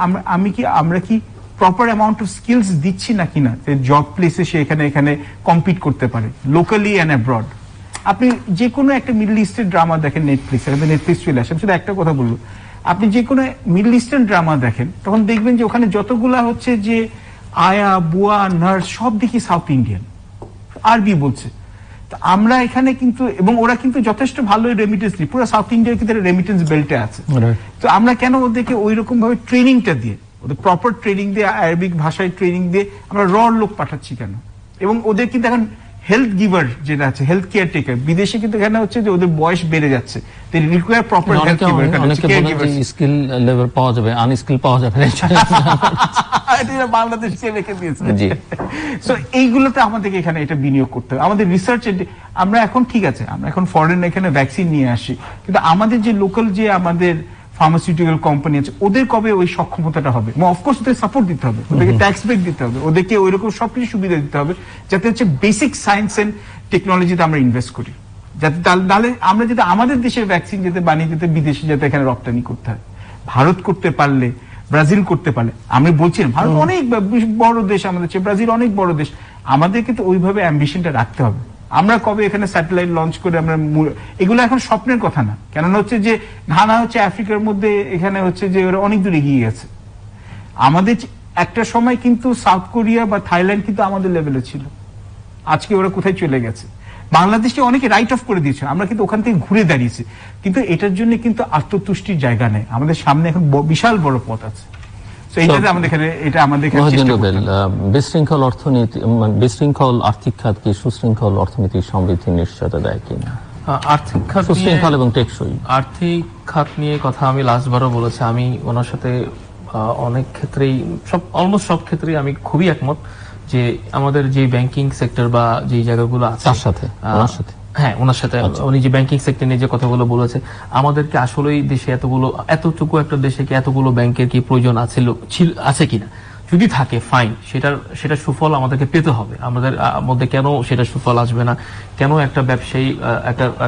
আমরা কি প্রপার অ্যামাউন্ট অফ স্কিলস দিচ্ছি না কিনা জব প্লেসে সে এখানে কম্পিট করতে পারে লোকালি অ্যান্ড অ্যাব্রড। আপনি যে কোনো একটা মিডল ইস্টের ড্রামা দেখেন নেটফ্লিক্সে, নেটফ্লিক্স চলে আসেন, শুধু একটা কথা বলবো, আপনি যে কোনো মিডল ইস্টার্ন ড্রামা দেখেন তখন দেখবেন যে ওখানে যতগুলা হচ্ছে যে আয়া বুয়া নার্স সব দেখি সাউথ ইন্ডিয়ান, আরবি বলছে। আমরা এখানে কিন্তু, এবং ওরা কিন্তু যথেষ্ট ভালো রেমিটেন্স দিই, পুরো সাউথ ইন্ডিয়ার কিন্তু রেমিটেন্স বেল্টে আছে। তো আমরা কেন ওদেরকে ওই রকম ভাবে ট্রেনিংটা দিয়ে, ওদের প্রপার ট্রেনিং দিয়ে, আরবিক ভাষায় ট্রেনিং দিয়ে আমরা লোক পাঠাচ্ছি কেন? এবং ওদের কিন্তু এখন হেলথ গিভার যেটা আছে, হেলথ কেয়ার টেকার, বিদেশে কিন্তু এখানে হচ্ছে যে ওদের বয়স বেড়ে যাচ্ছে, দে রিকোয়ার প্রপার হেলথ গিভার। অনেকে বলেন যে স্কিল লেভেল পাওয়া যাবে, আনস্কিল পাওয়া যাবে না, এটা বাংলাদেশকে রেখে দিয়েছে। সো এইগুলোতে আমাদেরকে এখানে এটা বিনিয়োগ করতে হবে। আমাদের রিসার্চ, আমরা এখন ঠিক আছে, আমরা এখন ফরেন এখানে ভ্যাকসিন নিয়ে আসি, কিন্তু আমাদের যে লোকাল যে আমাদের ফার্মাসিউটিক্যাল কোম্পানি আছে ওদের কবে ওই সক্ষমতাটা হবে? অফকোর্স ওদের সাপোর্ট দিতে হবে, ওদেরকে ট্যাক্স ব্রেক দিতে হবে, ওদেরকে ওই রকম সবকিছু সুবিধা দিতে হবে যাতে হচ্ছে বেসিক সায়েন্স এন্ড টেকনোলজিতে আমরা ইনভেস্ট করি, যাতে তাহলে আমরা যাতে আমাদের দেশের ভ্যাকসিন যাতে বানিয়ে যেতে বিদেশে যাতে এখানে রপ্তানি করতে হয়। ভারত করতে পারলে, ব্রাজিল করতে পারলে, আমি বলছিলাম ভারত অনেক বড় দেশ আমাদের চেয়ে, ব্রাজিল অনেক বড় দেশ, আমাদেরকে তো ওইভাবে অ্যাম্বিশনটা রাখতে হবে। আমরা কবে এখানে স্যাটেলাইট লঞ্চ করে আমরা, এগুলো এখন স্বপ্নের কথা না, কেননা হচ্ছে যে ঘানা হচ্ছে আফ্রিকার মধ্যে, এখানে হচ্ছে যে ওরা অনেক দূর এগিয়ে গেছে। আমাদের একটা সময় কিন্তু সাউথ কোরিয়া বা থাইল্যান্ড কিন্তু আমাদের লেভেলে ছিল, আজকে ওরা কোথায় চলে গেছে। বাংলাদেশকে অনেকে রাইট অফ করে দিয়েছে, আমরা কিন্তু ওখান থেকে ঘুরে দাঁড়িয়েছি, কিন্তু এটার জন্য কিন্তু আত্মতুষ্টির জায়গা নেই, আমাদের সামনে এখন বিশাল বড় পথ আছে। বিশৃঙ্খল অর্থনীতি, বিশৃঙ্খল আর্থিক খাত কি সুশৃঙ্খল অর্থনীতির সমৃদ্ধি নিশ্চয়তা দেয় কিনা? আর্থিক খাত, সুশৃঙ্খল এবং টেকসই আর্থিক খাত নিয়ে কথা আমি লাস্টবারও বলেছি, আমি ওনার সাথে অনেক ক্ষেত্রেই, অলমোস্ট সব ক্ষেত্রেই আমি খুবই একমত যে আমাদের যে ব্যাংকিং সেক্টর বা যে জায়গাগুলো আছে, তার সাথে হ্যাঁ ওনার সাথে উনি যে ব্যাংকিং সেক্টর নিয়ে যে কথাগুলো বলেছে, আমাদেরকে আসলেই দেশে এতটুকু একটা দেশে কি এতগুলো ব্যাংকের কি প্রয়োজন আছে কিনা? যদি থাকে ফাইন, সেটা সুফল আমাদেরকে পেতে হবে। আমাদের মধ্যে কেন সেটা সুফল আসবে না? কেন একটা ব্যবসায়ী,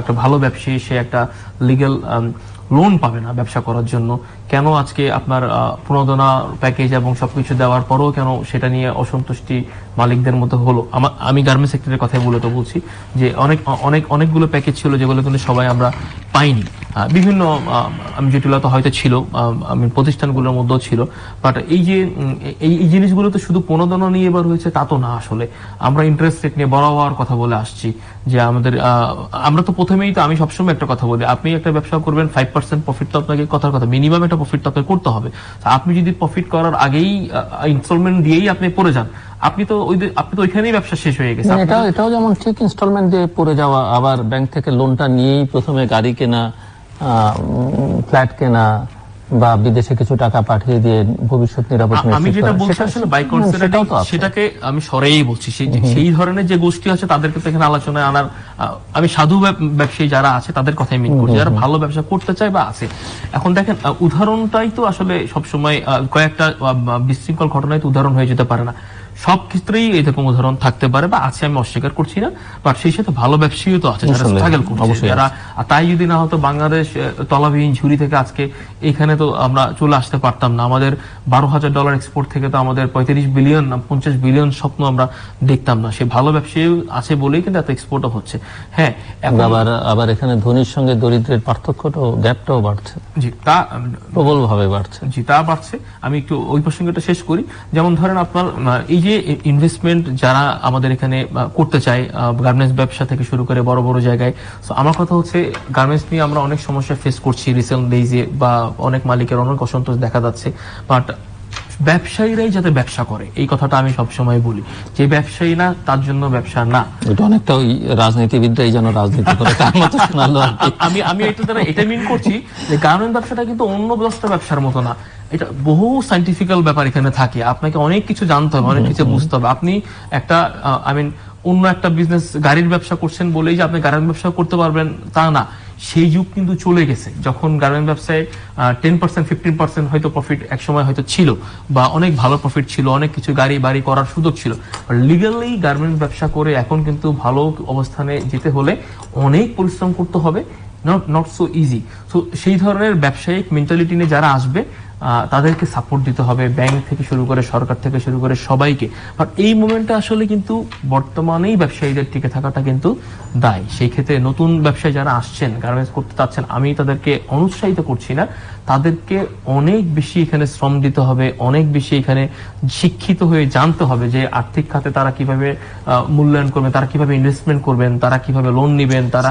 একটা ভালো ব্যবসায়ী সে একটা লিগ্যাল লোন পাবে না ব্যবসা করার জন্য? কেন আজকে আপনার প্রণোদনা প্যাকেজ এবং সবকিছু দেওয়ার পরেও কেন সেটা নিয়ে অসন্তুষ্টি মালিকদের মধ্যে হলো? আমি গার্মেন্টস সেক্টরের কথাই মূলত বলছি যে অনেকগুলো প্যাকেজ ছিল যেগুলো কিন্তু সবাই আমরা পাইনি। বিভিন্ন আমি জটিলতা হয়তো ছিল, আমি প্রতিষ্ঠানগুলোর মধ্যেও ছিল, বাট এই যে এই জিনিসগুলো তো শুধু প্রণোদনা নিয়ে এবার হয়েছে তা তো না। আসলে আমরা ইন্টারেস্ট রেট নিয়ে বড় হওয়ার কথা বলে আসছি যে আমরা তো প্রথমেই তো, আমি সবসময় একটা কথা বলি, আপনি একটা ব্যবসা করবেন 5% প্রফিট তো আপনাকে কথার কথা মিনিমাম একটা প্রফিট তো আপনাকে করতে হবে। আপনি যদি প্রফিট করার আগেই ইনস্টলমেন্ট দিয়েই আপনি পড়ে যান, আপনি তো ওইখানেই ব্যবসা শেষ হয়ে গেছে। এটাও যেমন ঠিক ইনস্টলমেন্ট দিয়ে পড়ে যাওয়া, আবার ব্যাংক থেকে লোনটা নিয়েই প্রথমে গাড়ি কেনা, ফ্ল্যাট কেনা বা বিদেশে কিছু টাকা পাঠিয়ে দিয়ে ভবিষ্যৎ নিরাপদ। আমি যেটা বলছি আসলে বাই কনসেপ্ট, সেটাকে আমি সরেই বলছি, সেই ধরনের যে গোষ্ঠী আছে তাদেরকে তো এখানে আলোচনায় আনার, আমি সাধু ব্যবসায়ী যারা আছে তাদের কথাই মিন করছি, যারা ভালো ব্যবসা করতে চায় বা আছে। এখন দেখেন উদাহরণটাই তো আসলে সবসময় কয়েকটা বিশৃঙ্খল ঘটনায় তো উদাহরণ হয়ে যেতে পারে না, সব ক্ষেত্রেই এরকম উদাহরণ থাকতে পারে বা আছে, আমি অস্বীকার করছি না, বাট সেই সাথে ভালো ব্যবসায়ীও তো আছে যারা স্ট্রাগল করছে, যারা, তাই যদি না হতো বাংলাদেশ তলাবিহীন ঝুরি থেকে আজকে এখানে তো আমরা চলে আসতে পারতাম না। আমাদের $12,000 এক্সপোর্ট থেকে তো আমাদের 35 বিলিয়ন 50 বিলিয়ন স্বপ্ন আমরা দেখতাম না। সে ভালো ব্যবসায়ী আছে বলেই কিন্তু এত এক্সপোর্টও হচ্ছে। হ্যাঁ, আবার এখানে ধনীর সঙ্গে দরিদ্রের পার্থক্যটাও, গ্যাপটাও বাড়ছে। জি, তা প্রবল ভাবে বাড়ছে। জি, তা বাড়ছে। আমি একটু ওই প্রসঙ্গটা শেষ করি। যেমন ধরেন আপনার এই যে ইনভেস্টমেন্ট যারা আমাদের এখানে করতে চায়, গার্মেন্টস ব্যবসা থেকে শুরু করে বড় বড় জায়গায়, তো আমার কথা হচ্ছে গার্মেন্টস নিয়ে আমরা অনেক সমস্যা ফেস করছি রিসেন্ট ডেইজে, বা অনেক মালিকের অনেক অসন্তোষ দেখা যাচ্ছে, বাট ব্যবসায়ীরাই যাতে ব্যবসা করে এই কথাটা আমি সবসময় বলি, যে ব্যবসায়ী না তার জন্য ব্যবসা না। এটা অনেকটা ওই রাজনীতিবিদরাই যেন রাজনীতি করে তার মতো শোনালো। আমি এটা দ্বারা এটা মিন করছি যে গার্মেন্ট ব্যবসাটা কিন্তু অন্য ব্যবসার মতো না, এটা বহু সাইন্টিফিক্যাল ব্যাপার এখানে থাকে, আপনাকে অনেক কিছু জানতে হবে, অনেক কিছু বুঝতে হবে। আপনি একটা অন্য একটা বিজনেস, গাড়ির ব্যবসা করছেন বলেই যে আপনি গার্মেন্ট ব্যবসা করতে পারবেন তা না। সেই যুগ কিন্তু চলে গেছে, যখন গার্মেন্ট ব্যবসায় 10% 15% হয়তো প্রফিট একসময় হয়তো ছিল, বা অনেক ভালো প্রফিট ছিল, অনেক কিছু গাড়ি বাড়ি করার সুযোগ ছিল। লিগালি গার্মেন্ট ব্যবসা করে এখন কিন্তু ভালো অবস্থানে যেতে হলে অনেক পরিশ্রম করতে হবে, নট সো ইজি। তো সেই ধরনের ব্যবসায়িক মেন্টালিটি নিয়ে যারা আসবে তাদেরকে সাপোর্ট দিতে হবে, ব্যাংক থেকে শুরু করে সরকার থেকে শুরু করে সবাইকে। বাট এই মোমেন্টে আসলে কিন্তু বর্তমানেই ব্যবসায়ীদের টিকে থাকাটা কিন্তু দায়। সেই ক্ষেত্রে নতুন ব্যবসায়ী যারা আসছেন, গার্মেন্টস করতে চাচ্ছেন, আমি তাদেরকে অনুৎসাহিত করছি না, তাদেরকে অনেক বেশি এখানে শ্রম দিতে হবে, অনেক বেশি এখানে শিক্ষিত হয়ে জানতে হবে যে আর্থিক খাতে তারা কিভাবে মূল্যায়ন করবেন, তারা কিভাবে ইনভেস্টমেন্ট করবেন, তারা কিভাবে লোন নেবেন, তারা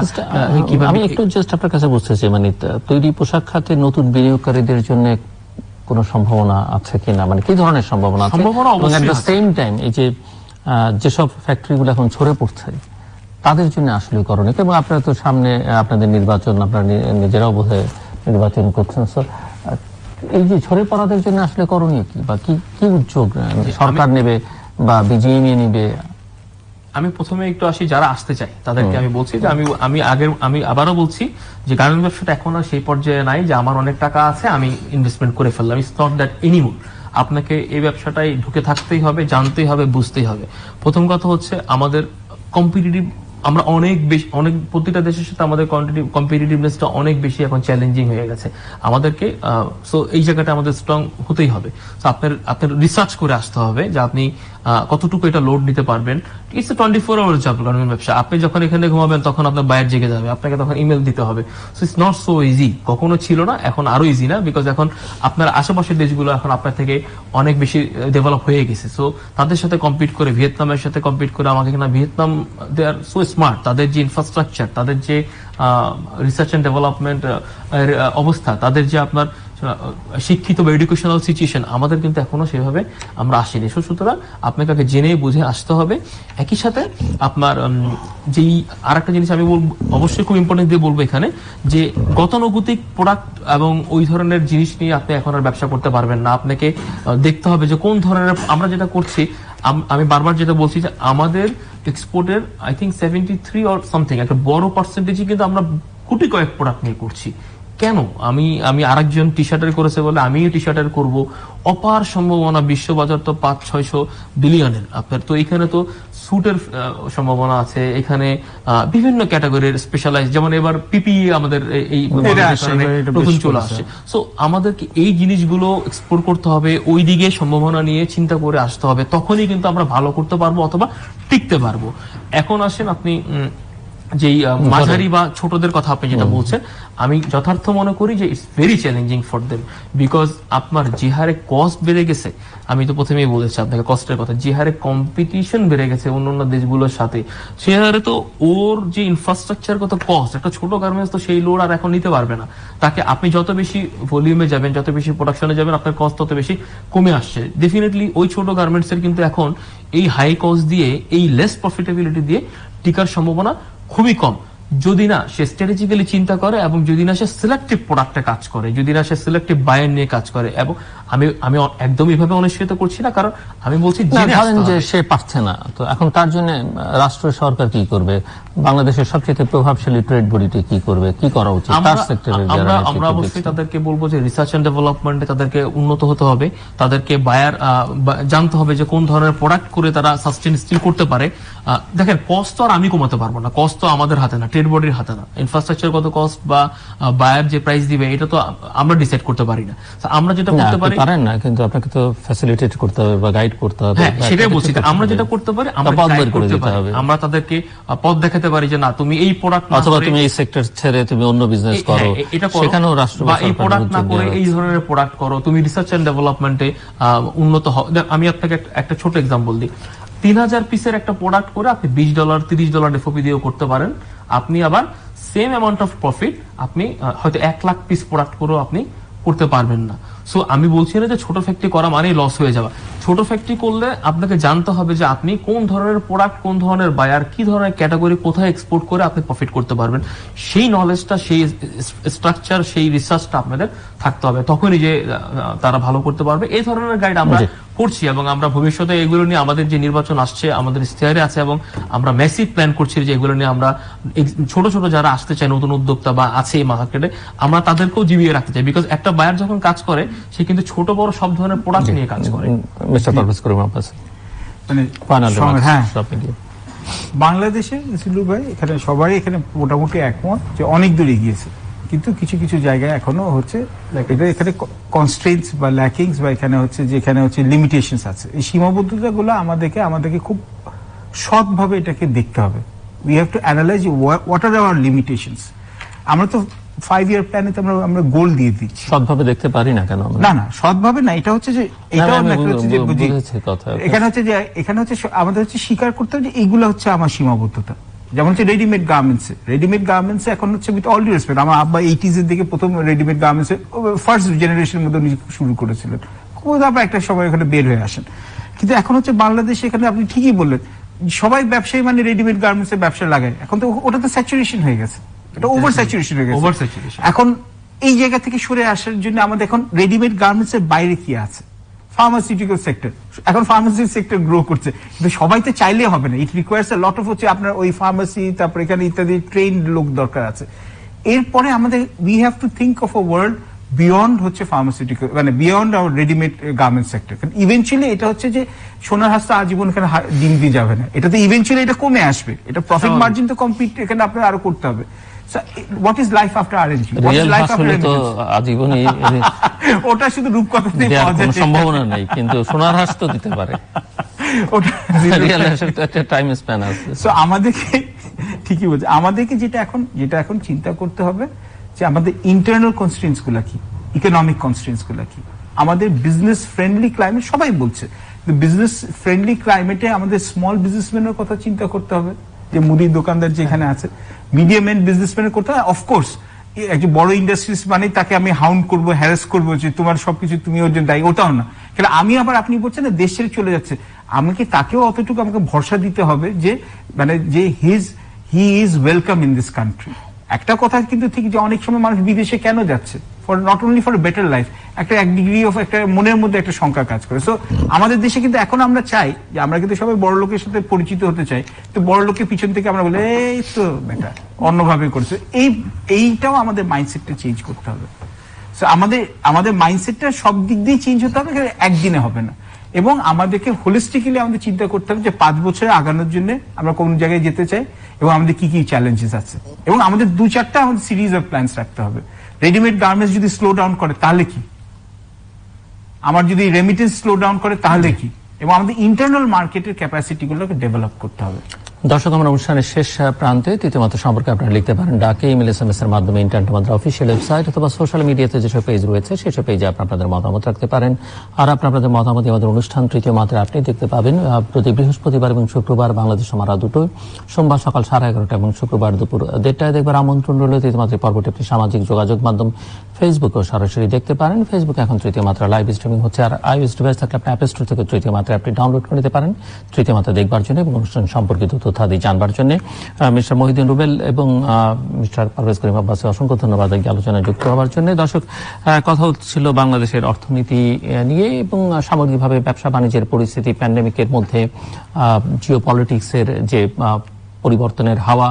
কিভাবে। আমি একটু জাস্ট আপনার কাছে বুঝতে চাই, মানে তৈরি পোশাক খাতে নতুন বিনিয়োগকারীদের জন্য কোনো সম্ভাবনা আছে কিনা, মানে কি ধরনের সম্ভাবনা আছে? সম্ভাবনা অবশ্যই আছে। সেম টাইম এই যে যেসব ফ্যাক্টরিগুলো এখন ছড়ে পড়ছে তাদের জন্য আসলে করণীয়, এবং আপনারা তো সামনে আপনাদের নির্বাচন, আপনারা নিজেরাও বোধহয় নির্বাচন করছেন, সো এই যে ছড়ে পড়াদের জন্য আসলে করণীয় কি, বা কি কি উদ্যোগ সরকার নেবে বা বিজিএমইএ নেবে? আমি প্রথমে একটু আসি যারা আসতে চাই তাদেরকে আমি বলছি যে আমি আবারও বলছি যে গার্মেন্টস ব্যবসাটা এখন আর সেই পর্যায়ে নাই যে আমার অনেক টাকা আছে আমি ইনভেস্টমেন্ট করে ফেললাম। It's not that anymore. আপনাকে এই ব্যবসাটাই ঢুকে থাকতেই হবে, জানতেই হবে, বুঝতেই হবে। প্রথম কথা হচ্ছে আমাদের কম্পিটিটিভ, আমরা অনেক বেশি, অনেক প্রতিটা দেশের সাথে আমাদের কম্পিটিটিভনেসটা অনেক বেশি এখন চ্যালেঞ্জিং হয়ে গেছে আমাদেরকে। সো এই জায়গাটা আমাদের স্ট্রং হতেই হবে। সো আপনার রিসার্চ করে আসতে হবে যে আপনি কতটুকু এটা লোড নিতে পারবেন। It's a 24 hour job garment ব্যবসা। আপনি যখন এখানে ঘুমাবেন তখন আপনার বায়ার জেগে যাবে, আপনাকে তখন ইমেল দিতে হবে। So it's not so easy. কখনো ছিল না, এখন আরো ইজি না, বিকজ এখন আপনার আশেপাশের দেশগুলো এখন আপনার থেকে অনেক বেশি ডেভেলপ হয়ে গেছে। সো তাদের সাথে কম্পিট করে, ভিয়েতনামের সাথে কম্পিট করে, আমাকে কিনা ভিয়েতনাম দে আর সো স্মার্ট, তাদের যে ইনফ্রাস্ট্রাকচার, তাদের যে রিসার্চ এন্ড ডেভেলপমেন্ট অবস্থা, তাদের যে আপনার শিক্ষিত বা এডুকেশনাল সিচুয়েশন, আমাদের কিন্তু এখনো সেভাবে আমরা আসিনি। সুতরাং আপনাকে আগে জেনে বুঝে আসতে হবে। একই সাথে আপনার যেই আর একটা জিনিস আমি বলবো, অবশ্যই খুব ইম্পর্টেন্ট দিয়ে বলবো এখানে, যে গতানুগতিক প্রোডাক্ট এবং ওই ধরনের জিনিস নিয়ে আপনি এখন আর ব্যবসা করতে পারবেন না। আপনাকে দেখতে হবে যে কোন ধরনের, আমরা যেটা করছি, আমি বারবার যেটা বলছি যে আমাদের এক্সপোর্টের আই থিঙ্ক 73 অর সামথিং একটা বড় পার্সেন্টেজই কিন্তু আমরা কোটি কয়েক প্রোডাক্ট নিয়ে করছি। কেন? আমি আরেকজন টি শার্টের করেছে বলে আমিও টি শার্টের করবো? অপার সম্ভাবনা, বিশ্ব বাজার তো 500-600 বিলিয়নের। আপনার তো এখানে তো স্যুটের সম্ভাবনা আছে, এখানে বিভিন্ন ক্যাটাগরির স্পেশালাইজ, যেমন এবার পিপিই আমাদের এই নতুন চলে আসছে। সো আমাদেরকে এই জিনিসগুলো এক্সপ্লোর করতে হবে, ওই দিকে সম্ভাবনা নিয়ে চিন্তা করে আসতে হবে, তখনই কিন্তু আমরা ভালো করতে পারবো অথবা টিকতে পারবো। এখন আসেন আপনি যেই মাঝারি বা ছোটদের কথা আপনি যেটা বলছেন, আমি যথার্থ মনে করি যে it's very challenging for them, because আপনার যে হারে কস্ট বেড়ে গেছে, আমি তো প্রথমেই বলেছি আপনাকে কস্টের কথা, যে হারে কম্পিটিশন বেড়ে গেছে অন্যান্য দেশগুলোর সাথে, সে হারে তো ওর যে ইনফ্রাস্ট্রাকচার কত কস্ট, একটা ছোট গার্মেন্টস তো সেই লোড আর এখন নিতে পারবে না। তাকে আপনি যত বেশি ভলিউমে যাবেন, যত বেশি প্রোডাকশনে যাবেন, আপনার কস্ট তত বেশি কমে আসছে। ডেফিনেটলি ওই ছোট গার্মেন্টস এর কিন্তু এখন এই হাই কস্ট দিয়ে, এই লেস প্রফিটেবিলিটি দিয়ে টিকার সম্ভাবনা খুবই কম, যদি না সে স্ট্র্যাটেজিক্যালি চিন্তা করে এবং যদি না সে সিলেক্টিভ প্রোডাক্টে কাজ করে, যদি না সে সিলেক্টিভ বায়ার নিয়ে কাজ করে। এবং আমি একদম এইভাবে অনুষ্ঠিত করছি না, কারণ আমি বলছি যে সে পারছে না, তো এখন তার জন্য রাষ্ট্র সরকার কি করবে? বাংলাদেশের সবচেয়ে প্রভাবশালী ট্রেড বডিটি কি করবে, কি করা উচিত তার সেক্টরে? আমরা অবশ্যই তাদেরকে বলবো যে রিসার্চ এন্ড ডেভেলপমেন্টে তাদেরকে উন্নত হতে হবে, তাদেরকে বায়ার জানতে হবে যে কোন ধরনের প্রোডাক্ট করে তারা সাস্টেইন স্টিল করতে পারে। দেখেন, কস্ট তো আর আমি কমাতে পারবো না, কস্ট তো আমাদের হাতে না, ট্রেড বডির হাতে না। ইনফ্রাস্ট্রাকচার কত কস্ট বা বায়ার যে প্রাইস দিবে, এটা তো আমরা ডিসাইড করতে পারি না। আমরা যেটা করতে পারি, পারেন না, কিন্তু আপনাকে তো ফ্যাসিলিটেট করতে হবে বা গাইড করতে হবে। হ্যাঁ, সেটাই বলছি। আমরা যেটা করতে পারি, আমরা গাইড করতে পারি, আমরা তাদেরকে পথ দেখাতে পারি যে না, তুমি এই প্রোডাক্ট অথবা তুমি এই সেক্টর ছেড়ে তুমি অন্য বিজনেস করো, এটা করো, সেখানেও রাষ্ট্র বা এই প্রোডাক্ট না করে এই ধরনের প্রোডাক্ট করো, তুমি রিসার্চ এন্ড ডেভেলপমেন্টে উন্নত হও। আমি আপনাকে একটা ছোট এক্সাম্পল দিই। 3000 পিসের একটা প্রোডাক্ট করে আপনি $20 $30 এফওপি দিয়েও করতে পারেন। আপনি আবার সেম অ্যামাউন্ট অফ প্রফিট আপনি হয়তো 1 লাখ পিস প্রোডাক্ট করেও আপনি করতে পারবেন না। সো আমি বলছি না যে ছোট ফ্যাক্টরি করা মানে লস হয়ে যাওয়া। ছোট ফ্যাক্টরি করলে আপনাকে জানতে হবে যে আপনি কোন ধরনের প্রোডাক্ট, কোন ধরনের বায়ার, কি ধরনের ক্যাটাগরি কোথায় এক্সপোর্ট করে আপনি প্রফিট করতে পারবেন, সেই নলেজটা, সেই স্ট্রাকচার, সেই রিসার্চটা আপনাদের থাকতে হবে। তখনই যে তারা ভালো করতে পারবে। এই ধরনের গাইড আমরা করছি এবং আমরা ভবিষ্যতে এগুলো নিয়ে, আমাদের যে নির্বাচন আসছে আমাদের ইশতেহারে আছে, এবং আমরা ম্যাসিভ প্ল্যান করছি যে এগুলো নিয়ে আমরা ছোট ছোট যারা আসতে চায়, নতুন উদ্যোক্তা বা আছে এই মার্কেটে, আমরা তাদেরকেও জিবিয়ে রাখতে চাই। বিকজ একটা বায়ার যখন কাজ করে, সে কিন্তু ছোট বড় সব ধরনের প্রোডাক্ট নিয়ে কাজ করে। বাংলাদেশে সিলু ভাই, এখানে সবাই এখানে মোটামুটি একমত যে অনেক দূর এগিয়েছে কিন্তু কিছু কিছু জায়গায় এখনো হচ্ছে এটা এখানে কনস্ট্রেন্টস বা ল্যাকিংস বা এখানে হচ্ছে যে এখানে হচ্ছে লিমিটেশনস আছে। এই সীমাবদ্ধতাগুলো আমাদেরকে খুব সৎভাবে এটাকে দেখতে হবে। We have to analyse what are our limitations. আমরা তো 5-year প্ল্যানে তো আমরা গোল দিয়ে দিচ্ছি, সৎভাবে দেখতে পারি না কেন আমরা? না সৎভাবে না, এটা হচ্ছে যে এটাও আমি হচ্ছে যে বুঝি বুঝেছি কথা। এখানে হচ্ছে যে এখানে হচ্ছে আমাদের হচ্ছে স্বীকার করতে হবে যে এইগুলো হচ্ছে আমার সীমাবদ্ধতা। যেমন হচ্ছে রেডিমেড গার্মেন্টস এখন হচ্ছে উইথ অল ডিউ রেসপেক্ট, আমার আব্বা 80s এর দিকে প্রথম রেডিমেড গার্মেন্টস ফার্স্ট জেনারেশনের মধ্যে উনি শুরু করেছিলেন, তারপর একটা সময় এখানে বের হয়ে আসেন। কিন্তু এখন হচ্ছে বাংলাদেশে এখানে আপনি ঠিকই বললেন, সবাই ব্যবসায়ী মানে রেডিমেড গার্মেন্টস এর ব্যবসা লাগায়। এখন তো ওটা তো স্যাচুরেশন হয়ে গেছে, এটা ওভার স্যাচুরেশন হয়ে গেছে। এখন এই জায়গা থেকে সরে আসার জন্য আমাদের এখন রেডিমেড গার্মেন্টস এর বাইরে কি আছে? Pharmaceutical sector. এখন ফার্মাসিউটিক্যাল সেক্টর গ্রো করছে, কিন্তু সবাই তো চাইলে হবে না। It requires A lot of হচ্ছে আপনার ওই ফার্মাসি, তারপর এখানে ইত্যাদি ট্রেন্ড লোক দরকার আছে। এরপরে আমাদের we have to think of a world beyond হচ্ছে ফার্মাসিউটিক্যাল, মানে beyond our readymade garment sector. Eventually এটা হচ্ছে যে সোনার হাঁস তো আজীবন এখানে ডিম দিয়ে যাবে না, এটা তো ইভেনচুয়ালি এটা কমে আসবে, এটা প্রফিট মার্জিন তো কমপ্লিট এখানে আপনার আরো করতে হবে। So, what is life after RNG? What is life after আজীবনই ওটা শুধু রূপকথাতেই পাওয়া যায়, কোনো সম্ভাবনা নেই, কিন্তু সোনার হাঁস তো দিতে পারে। ওটা রিয়েল হাঁসের একটা টাইম স্প্যান আছে। সো আমাদেরকে ঠিকই বলছে, আমাদেরকে যেটা এখন চিন্তা করতে হবে যে আমাদের ইন্টারনাল কনস্ট্রেন্টস গুলা কি, ইকোনমিক কনস্ট্রেন্টস গুলা কি, আমাদের বিজনেস ফ্রেন্ডলি ক্লাইমেট সবাই বলছে, বিজনেস ফ্রেন্ডলি ক্লাইমেটে আমাদের স্মল বিজনেসম্যানের কথা চিন্তা করতে হবে, যে মুদির দোকানদার যেখানে আছে, মিডিয়াম এন্ড বিজনেসম্যানের করতে হবে। অফকোর্স একজন বড় ইন্ডাস্ট্রিজ মানে তাকে আমি হাউন্ড করবো, হ্যারাস করবো যে তোমার সবকিছু তুমি ওর জন্য দায়ী, ওটাও না। কিন্তু আমি আবার, আপনি বলছেন না দেশ ছেড়ে চলে যাচ্ছে, আমাকে তাকেও অতটুকু আমাকে ভরসা দিতে হবে যে মানে যে he is welcome in this country. একটা কথা কিন্তু ঠিক যে অনেক সময় মানুষ বিদেশে কেন যাচ্ছে, for not only for better life, এক ডিগ্রি অফ একটা মনের মধ্যে একটা শঙ্কা কাজ করে। সো আমাদের দেশে কিন্তু এখন আমরা চাই যে আমরা কিন্তু সবাই বড় লোকের সাথে পরিচিত হতে চাই, তো বড় লোকের পিছন থেকে আমরা বলি এই তো বেটা অন্যভাবে করছে, এইটাও আমাদের মাইন্ডসেটটা চেঞ্জ করতে হবে। সো আমাদের মাইন্ডসেটটা সব দিক দিয়ে চেঞ্জ হতে হবে, একদিনে হবে না। এবং আমাদেরকে হোলিস্টিক্যালি আমাদের চিন্তা করতে হবে যে 5 বছরে আগানোর জন্য আমরা কোন জায়গায় যেতে চাই এবং আমাদের কি কি চ্যালেঞ্জেস আছে, এবং আমাদের 2-4টা আমাদের সিরিজ অফ প্ল্যানস রাখতে হবে। রেডিমেড গার্মেন্টস যদি স্লো ডাউন করে তাহলে কি, আমার যদি রেমিটেন্স স্লো ডাউন করে তাহলে কি, এবং আমাদের ইন্টারনাল মার্কেটের ক্যাপাসিটিগুলোকে ডেভেলপ করতে হবে। দর্শক, আমরা অনুষ্ঠানের শেষ প্রান্তে তৃতীয় মাত্রা সম্পর্কে আপনারা লিখতে পারেন ডাকে, ইমেল, SMS এর মাধ্যমে, ইন্টারনেট আমাদের অফিসিয়াল ওয়েবসাইট অথবা সোশ্যাল মিডিয়াতে যেসব পেজ রয়েছে সেসব পেজে আপনাদের মতামত রাখতে পারেন। আর আপনাদের মতামত আমাদের অনুষ্ঠান তৃতীয় মাত্রা আপনি দেখতে পাবেন প্রতি বৃহস্পতিবার এবং শুক্রবার বাংলাদেশ সময় রাত 2টায়, সোমবার সকাল 11:30 এবং শুক্রবার দুপুর 1:30 দেখবার আমন্ত্রণ রইল। তৃতীয় মাত্রা পর্বটি আপনি সামাজিক যোগাযোগ মাধ্যম ফেসবুকেও সরাসরি দেখতে পারেন। ফেসবুকে এখন তৃতীয় মাত্রা লাইভ স্ট্রিমিং হচ্ছে, আর iOS ডিভাইস থাকলে আপনি অ্যাপ স্টোর থেকে তৃতীয় মাত্রা আপনি ডাউনলোড করে নিতে পারেন তৃতীয় মাত্রা দেখবার জন্য এবং অনুষ্ঠান সম্পর্কিত তথ্যাদি জানবার জন্য। মিস্টার মহিউদ্দিন রুবেল এবং মিস্টার পারভেজ করিম আব্বাসকে অসংখ্য ধন্যবাদ এই আলোচনায় যুক্ত হওয়ার জন্য। দর্শক, কথা হচ্ছিল বাংলাদেশের অর্থনীতি নিয়ে এবং সামগ্রিকভাবে ব্যবসা বাণিজ্যের পরিস্থিতি, প্যান্ডেমিকের মধ্যে জিওপলিটিক্সের যে পরিবর্তনের হাওয়া,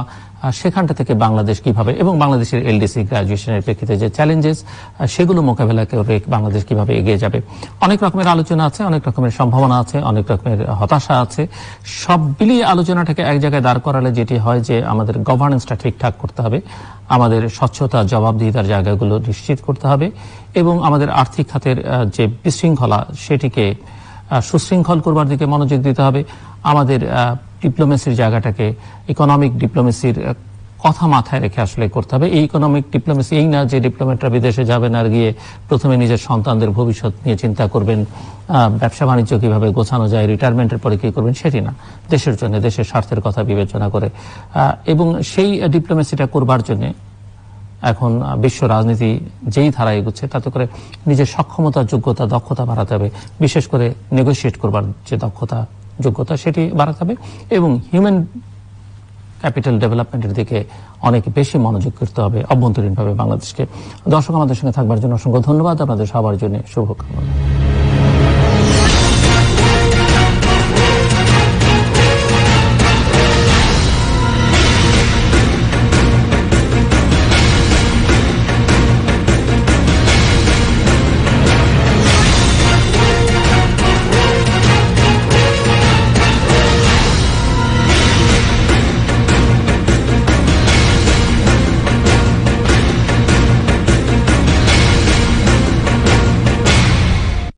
সেখানটা থেকে বাংলাদেশ কিভাবে এবং বাংলাদেশের এলডিসি গ্রাজুয়েশনের প্রেক্ষিতে যে চ্যালেঞ্জেস সেগুলো মোকাবেলা করে বাংলাদেশ কিভাবে এগিয়ে যাবে। অনেক রকমের আলোচনা আছে, অনেক রকমের সম্ভাবনা আছে, অনেক রকমের হতাশা আছে। সব মিলিয়ে আলোচনাটাকে এক জায়গায় দাঁড় করালে যেটি হয় যে আমাদের গভর্নেন্সটা ঠিকঠাক করতে হবে, আমাদের স্বচ্ছতা, জবাবদিহিতার জায়গাগুলো নিশ্চিত করতে হবে এবং আমাদের আর্থিক খাতের যে বিশৃঙ্খলা সেটিকে সুশৃঙ্খল করবার দিকে মনোযোগ দিতে হবে। আমাদের ডিপ্লোমেসির জায়গাটাকে ইকোনমিক ডিপ্লোমেসির কথা মাথায় রেখে আসলে করতে হবে। এই ইকোনমিক ডিপ্লোমেসি এই না যে ডিপ্লোমেটরা বিদেশে যাবেন আর গিয়ে প্রথমে নিজের সন্তানদের ভবিষ্যৎ নিয়ে চিন্তা করবেন, ব্যবসা বাণিজ্য কিভাবে গোছানো যায়, রিটায়ারমেন্টের পরে কি করবেন, সেটি না। দেশের জন্য, দেশের স্বার্থের কথা বিবেচনা করে এবং সেই ডিপ্লোমেসিটা করবার জন্য এখন বিশ্ব রাজনীতি যেই ধারায় এগুচ্ছে তাতে করে নিজের সক্ষমতা, যোগ্যতা, দক্ষতা বাড়াতে হবে। বিশেষ করে নেগোশিয়েট করবার যে দক্ষতা, যোগ্যতা সেটি বাড়াতে হবে এবং হিউম্যান ক্যাপিটাল ডেভেলপমেন্টের দিকে অনেক বেশি মনোযোগ করতে হবে অভ্যন্তরীণভাবে বাংলাদেশকে। দর্শক, আমাদের সঙ্গে থাকবার জন্য অসংখ্য ধন্যবাদ। আপনাদের সবার জন্য শুভকামনা।